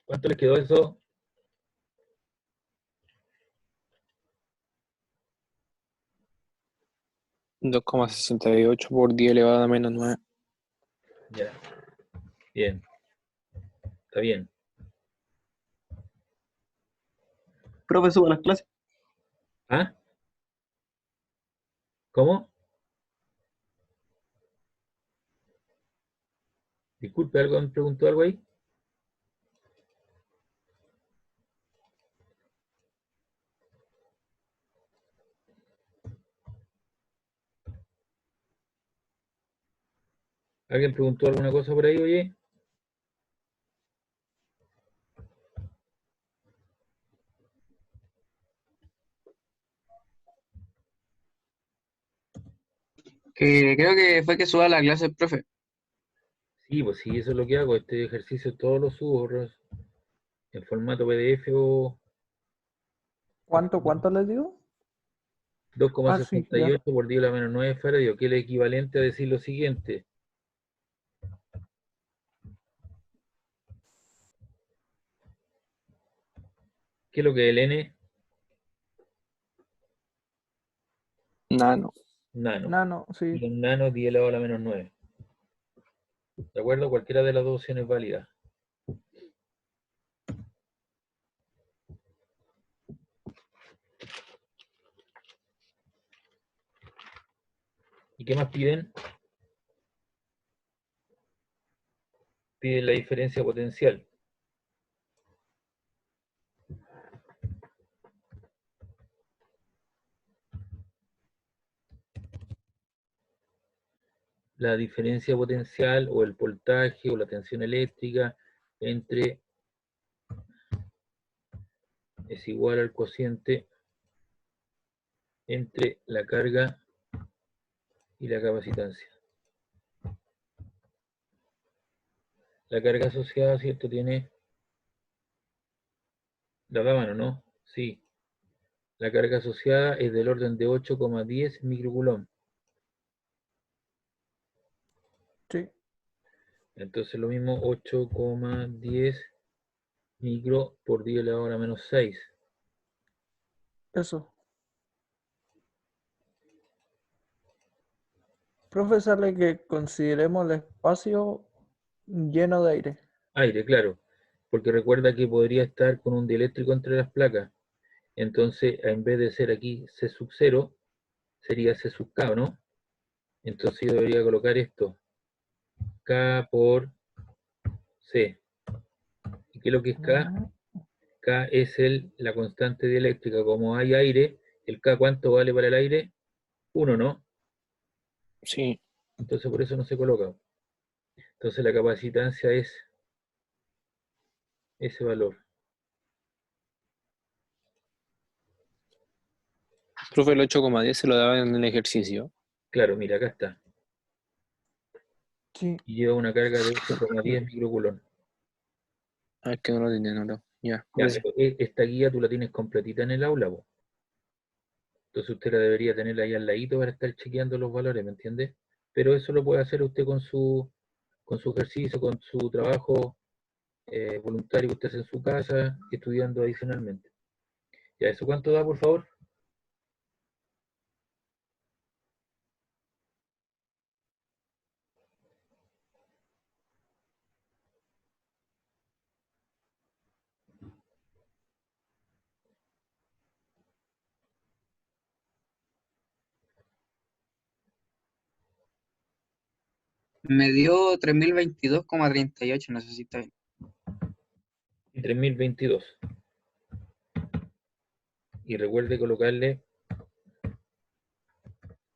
¿Cuánto les quedó eso? Dos coma 68 por 10 elevado a menos 9. Ya. Bien. Está bien. Profe, suba las clases. ¿Ah? ¿Cómo? Disculpe, ¿algo me preguntó algo ahí? ¿Alguien preguntó alguna cosa por ahí, oye? Que creo que fue que suba la clase el profe. Sí, pues sí, eso es lo que hago. Este ejercicio todos los subo en formato PDF o ¿Cuánto les digo? Ah, sí, ya. 2,68 por 10 a la menos 9 faradio, que es el equivalente a decir lo siguiente. ¿Qué es lo que es el N? Nano. Nano. Nano, Y sí. un nano 10 elevado a la menos 9. ¿De acuerdo? Cualquiera de las dos opciones es válida. ¿Y qué más piden? Piden la diferencia potencial. La diferencia potencial o el voltaje o la tensión eléctrica entre es igual al cociente entre la carga y la capacitancia. La carga asociada, ¿cierto? Tiene la mano, ¿no? Sí. La carga asociada es del orden de 8,10 microcoulomb. Sí, Entonces lo mismo 8,10 micro por 10 elevado a la menos 6. eso. Profe, sale que consideremos el espacio lleno de aire. Aire, claro. Porque recuerda que podría estar con un dieléctrico entre las placas. Entonces, en vez de ser aquí C sub 0, sería C sub K, ¿no? Entonces yo debería colocar esto. K por C. ¿Y qué es lo que es K? Ah, K es la constante dieléctrica. Como hay aire, ¿el K cuánto vale para el aire? 1, ¿no? Sí. Entonces por eso no se coloca. Entonces la capacitancia es ese valor. Profe, el 8,10 se lo daba en el ejercicio. Claro, mira, acá está. sí. Y lleva una carga de 8,10 microcoulomb. Ah, es que no lo tenía, no lo. Ya, Ya, gracias. pero esta guía tú la tienes completita en el aula, po. Entonces usted la debería tener ahí al ladito para estar chequeando los valores, ¿me entiende? Pero eso lo puede hacer usted con su ejercicio, con su trabajo voluntario que usted hace en su casa, estudiando adicionalmente. Ya, ¿eso cuánto da, por favor? Me dio 3022,38, no sé si está bien. Y 3022. Y recuerde colocarle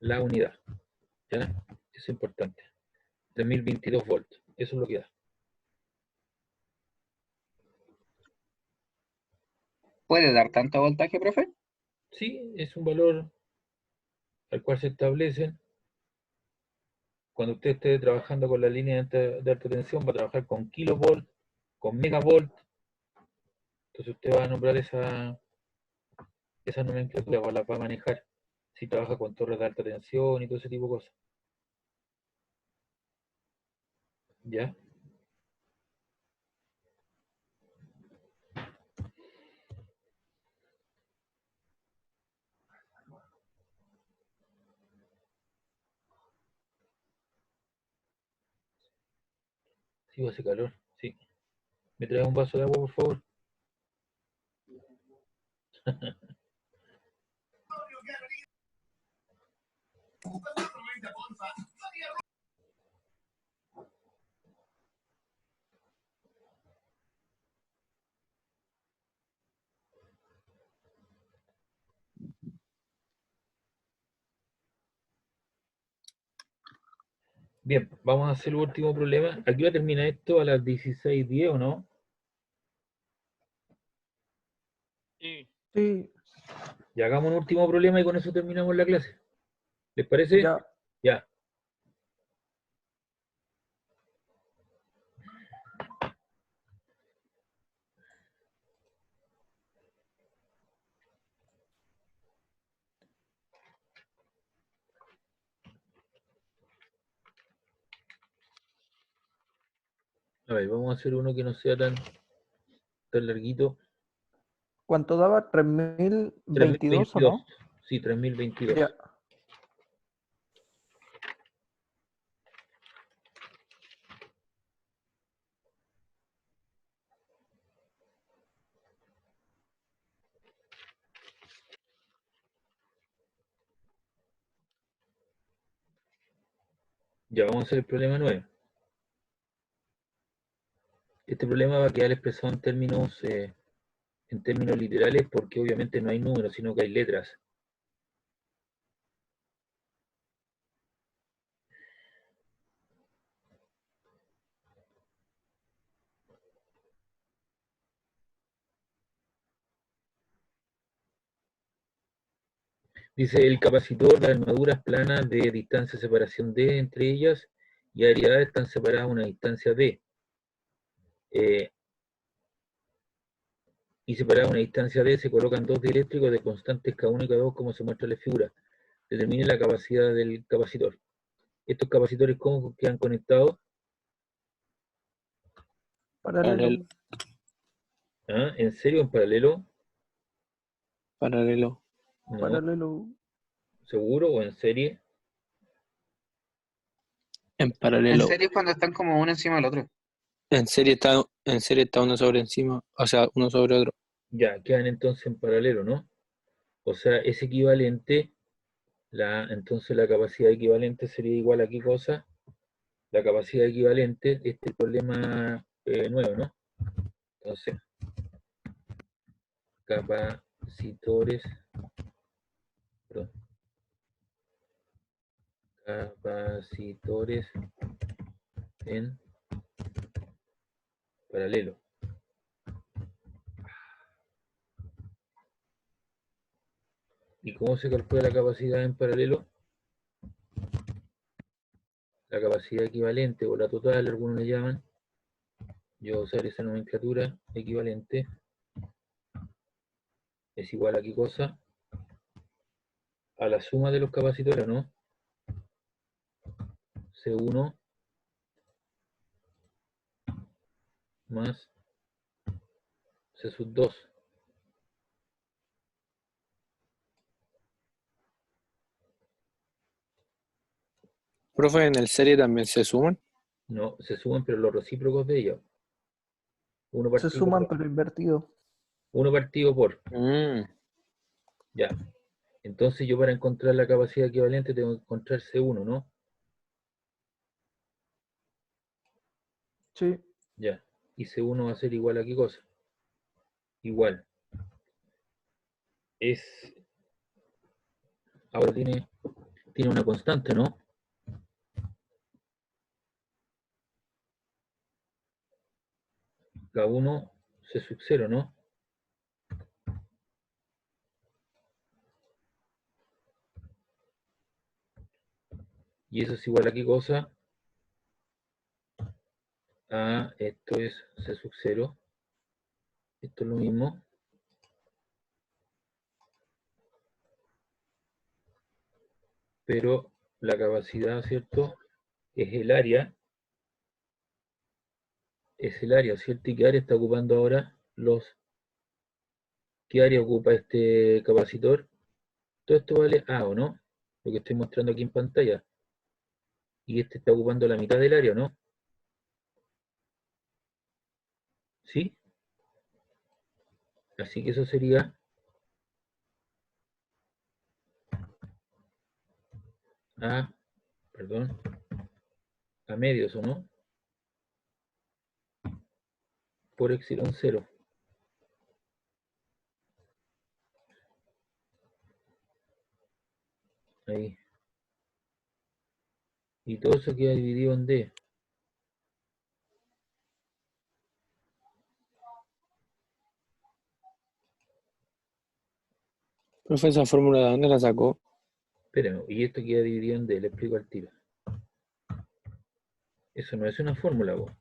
la unidad. ¿Ya? Eso es importante. 3022 volts. Eso es lo que da. ¿Puede dar tanto voltaje, profe? Sí, es un valor al cual se establecen. Cuando usted esté trabajando con la línea de alta tensión, va a trabajar con kilovolt, con megavolt. Entonces usted va a nombrar esa nomenclatura, la va a manejar. Si trabaja con torres de alta tensión y todo ese tipo de cosas. ¿Ya? Sí, hace calor, sí. ¿Me traes un vaso de agua, por favor? Bien, vamos a hacer el último problema. ¿A qué hora termina esto? ¿A las 16:10 o no? Sí. Sí, Y hagamos un último problema y con eso terminamos la clase. ¿Les parece? ya. Ya. A ver, vamos a hacer uno que no sea tan larguito. ¿Cuánto daba? ¿3022 o 3022. no? Sí, 3022. Ya. Ya, vamos a hacer el problema 9. Este problema va a quedar expresado en términos literales porque obviamente no hay números, sino que hay letras. Dice, el capacitor de armaduras planas de distancia de separación D entre ellas y área A están separadas a una distancia D. Y separadas a una distancia D se colocan dos dieléctricos de constantes K1 y K2 como se muestra en la figura. Determine la capacidad del capacitor. Estos capacitores, ¿cómo quedan conectados? Paralelo. ¿Ah? ¿En serio? ¿En paralelo? Paralelo. No. Paralelo. ¿Seguro o en serie? En En paralelo. serio es cuando están como uno encima del otro. En serie está uno sobre encima, o sea, uno sobre otro. Ya, quedan entonces en paralelo, ¿no? O sea, es equivalente, entonces la capacidad equivalente sería igual a qué cosa? La capacidad equivalente, este es el problema nuevo, ¿no? Entonces, capacitores, perdón, capacitores en paralelo. ¿Y cómo se calcula la capacidad en paralelo? La capacidad equivalente o la total, algunos le llaman. Yo voy a usar esa nomenclatura equivalente. Es igual a qué cosa? A la suma de los capacitores, ¿no? C1 más C sub 2. Profe, en el serie también se suman. No, se suman, pero los recíprocos de ellos. Uno Se partido suman por. pero invertido. Uno partido por. Mm. Ya. Entonces yo para encontrar la capacidad equivalente tengo que encontrar C1, ¿no? Sí. Ya. Y C1 va a ser igual a qué cosa? Igual. Ahora tiene una constante, ¿no? K1 C sub 0, ¿no? Y eso es igual a qué cosa? Esto es C sub 0. Esto es lo mismo. Pero la capacidad, ¿cierto? Es el área. Es el área, ¿cierto? ¿Y qué área está ocupando ahora ¿Qué área ocupa este capacitor? Todo esto vale A, ¿o no? Lo que estoy mostrando aquí en pantalla. Y este está ocupando la mitad del área, ¿no? ¿Sí? Así que eso sería A, perdón, a medios, ¿o no? Por epsilon 0. Ahí. Y todo eso queda dividido en D. Profe, esa fórmula de dónde la sacó. Espérame, y esto queda dividido en D, le explico al tiro. Eso no es una fórmula, vos.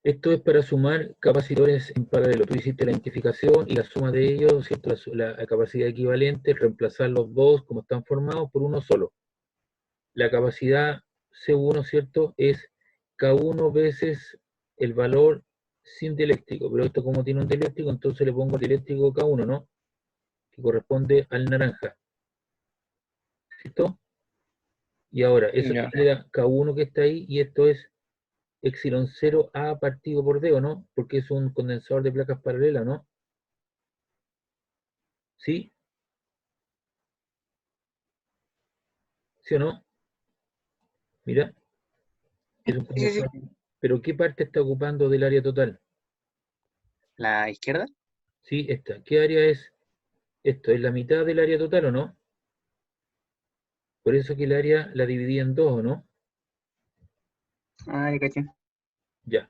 Esto es para sumar capacitores en paralelo. Tú hiciste la identificación y la suma de ellos, ¿cierto? La capacidad equivalente, reemplazar los dos como están formados por uno solo. La capacidad C1, ¿cierto? Es K1 veces el valor sin dieléctrico. Pero esto como tiene un dieléctrico, entonces le pongo dieléctrico K1, ¿no? Que corresponde al naranja. ¿Cierto? Y ahora, eso Ya. genera K1 que está ahí y esto es epsilon 0 A partido por D, ¿o no? Porque es un condensador de placas paralelas, ¿no? ¿Sí? ¿Sí o no? Mira, es un Sí, sí, sí. condensador. Pero ¿qué parte está ocupando del área total? La izquierda. Sí, esta. ¿Qué área es esto? ¿Es la mitad del área total o no? Por eso que el área la dividí en dos, ¿o no? Ah, ya caché. Ya.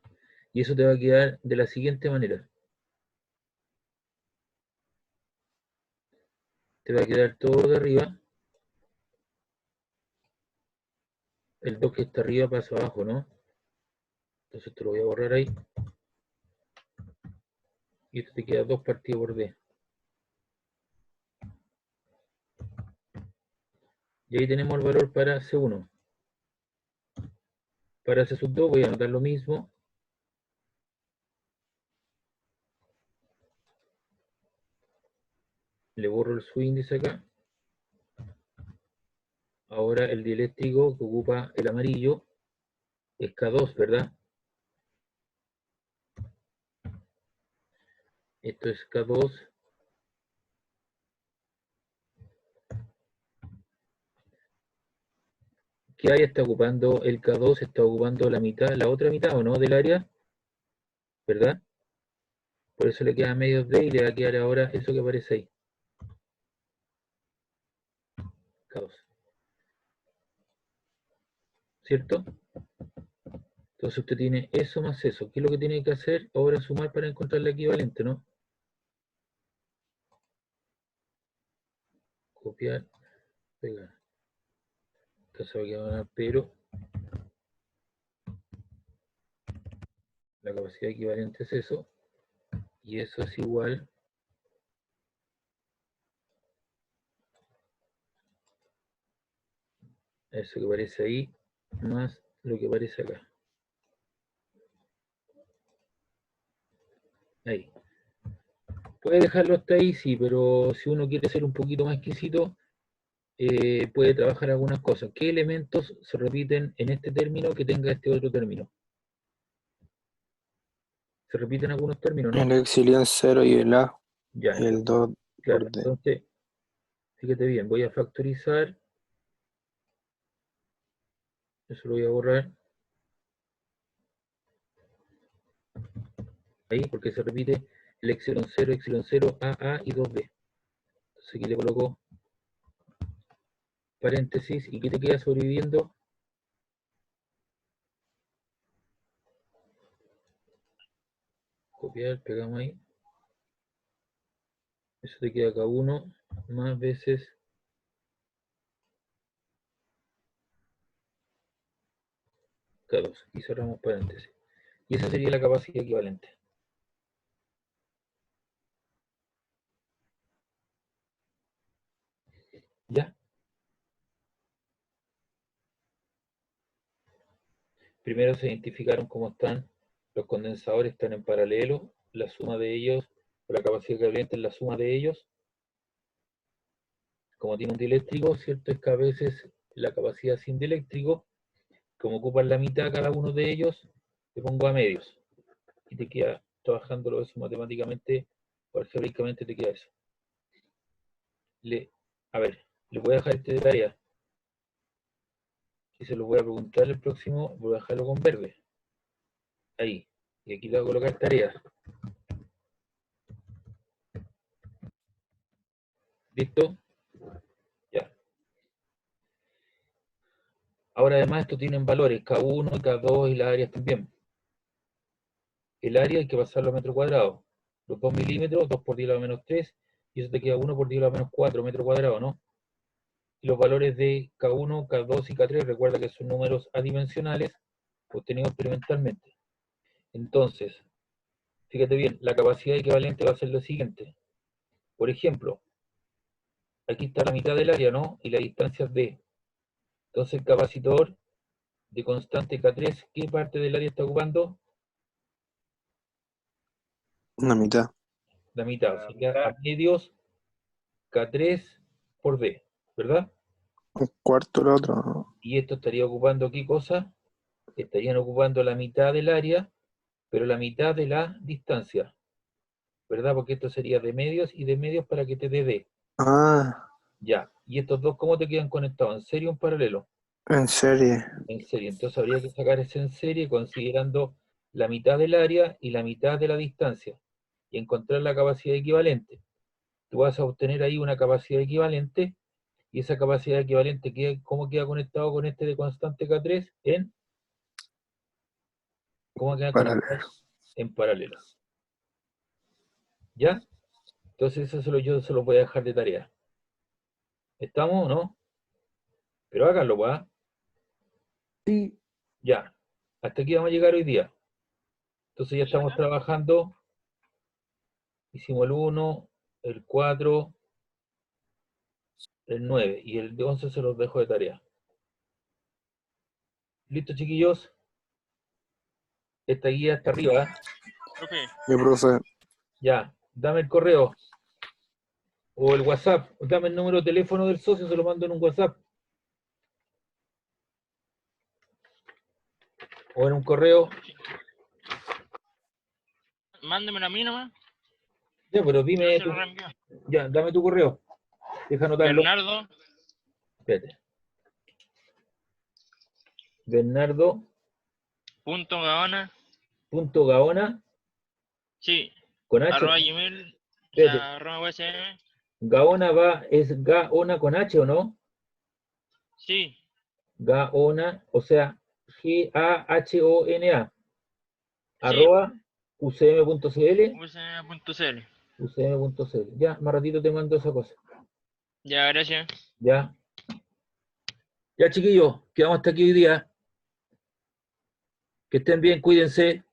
Y eso te va a quedar de la siguiente manera. Te va a quedar todo de arriba. El 2 que está arriba pasa abajo, ¿no? Entonces te lo voy a borrar ahí. Y esto te queda 2 partido por D. Y ahí tenemos el valor para C1. Para C sub 2 voy a anotar lo mismo. Le borro el subíndice acá. Ahora el dieléctrico que ocupa el amarillo es K2, ¿verdad? Esto es K2. ¿Qué área está ocupando el K2? Está ocupando la mitad, la otra mitad, ¿o no? Del área, ¿verdad? Por eso le queda medio D y le va a quedar ahora eso que aparece ahí. K2. ¿Cierto? Entonces usted tiene eso más eso. ¿Qué es lo que tiene que hacer? Ahora sumar para encontrar la equivalente, ¿no? Copiar, pegar. Entonces va a quedar, pero la capacidad equivalente es eso. Y eso es igual a eso que aparece ahí, más lo que aparece acá. Ahí. Puede dejarlo hasta ahí, sí, pero si uno quiere ser un poquito más exquisito, puede trabajar algunas cosas. ¿Qué elementos se repiten en este término que tenga este otro término? ¿Se repiten algunos términos, no? El epsilon 0 y el A, Ya, y el 2 claro, por D. entonces, fíjate bien, voy a factorizar. Eso lo voy a borrar. Ahí, porque se repite el epsilon 0, A y 2D. Entonces aquí le coloco paréntesis. ¿Y qué te queda sobreviviendo? Copiar, pegamos ahí. Eso te queda K1 más veces K2. Y cerramos paréntesis. Y esa sería la capacidad equivalente. ¿Ya? Primero se identificaron cómo están los condensadores, están en paralelo, la suma de ellos, o la capacidad equivalente es la suma de ellos. Como tiene un dieléctrico, ¿cierto? Es que a veces la capacidad sin dieléctrico, como ocupan la mitad cada uno de ellos, te pongo a medios. Y te queda trabajándolo eso matemáticamente, o algébricamente te queda eso. A ver, le voy a dejar este de tarea. Y se lo voy a preguntar el próximo, voy a dejarlo con verde. Ahí. Y aquí le voy a colocar tareas. ¿Listo? Ya. Ahora además esto tienen valores, K1, K2 y las áreas también. El área hay que pasarlo a metro cuadrado. Los 2 milímetros, 2 por 10 a la menos 3, y eso te queda 1 por 10 a la menos 4 metro cuadrado, ¿no? Y los valores de K1, K2 y K3, recuerda que son números adimensionales obtenidos experimentalmente. Entonces, fíjate bien, la capacidad equivalente va a ser lo siguiente. Por ejemplo, aquí está la mitad del área, ¿no? Y la distancia es D. Entonces el capacitor de constante K3, ¿qué parte del área está ocupando? Una mitad. La mitad, o sea que a medios K3 por D, ¿verdad? Un cuarto el otro, ¿no? Y esto estaría ocupando, ¿qué cosa? Estarían ocupando la mitad del área, pero la mitad de la distancia, ¿verdad? Porque esto sería de medios y de medios para que te dé D. Ah, Ya, y estos dos, ¿cómo te quedan conectados? ¿En serie o en paralelo? en serie. En serie, entonces habría que sacar ese en serie considerando la mitad del área y la mitad de la distancia, y encontrar la capacidad equivalente. Tú vas a obtener ahí una capacidad equivalente, y esa capacidad equivalente, ¿cómo queda conectado con este de constante K3? ¿Cómo queda Paralelo. conectado? En paralelo. ¿Ya? Entonces eso yo se lo voy a dejar de tarea. ¿Estamos o no? Pero háganlo, ¿va? Sí. Ya. Hasta aquí vamos a llegar hoy día. Entonces ya estamos trabajando. Hicimos el 1, el 4, el 9 y el 11 se los dejo de tarea. ¿Listo, chiquillos? Esta guía está arriba, ¿eh? Profe, Mi profe. Ya, dame el correo o el WhatsApp, dame el número de teléfono del socio, se lo mando en un WhatsApp o en un correo. mándemelo a mí nomás. Ya, pero Yo dime, se lo reenvío. ya, dame tu correo. Deja anotarlo. Bernardo. Espérate. Bernardo. Punto Gaona. Punto Gaona. Sí. Con H. Arroba Gmail. O Espérate. sea, arroba USM. Gaona es Gaona con H, ¿o no? Sí. Gaona, o sea, G-A-H-O-N-A. Sí. Arroba ucm.cl. USM.cl. ucm.cl. Ya, más ratito te mando esa cosa. Ya, gracias. Ya. Ya, chiquillos, quedamos hasta aquí hoy día. Que estén bien, cuídense.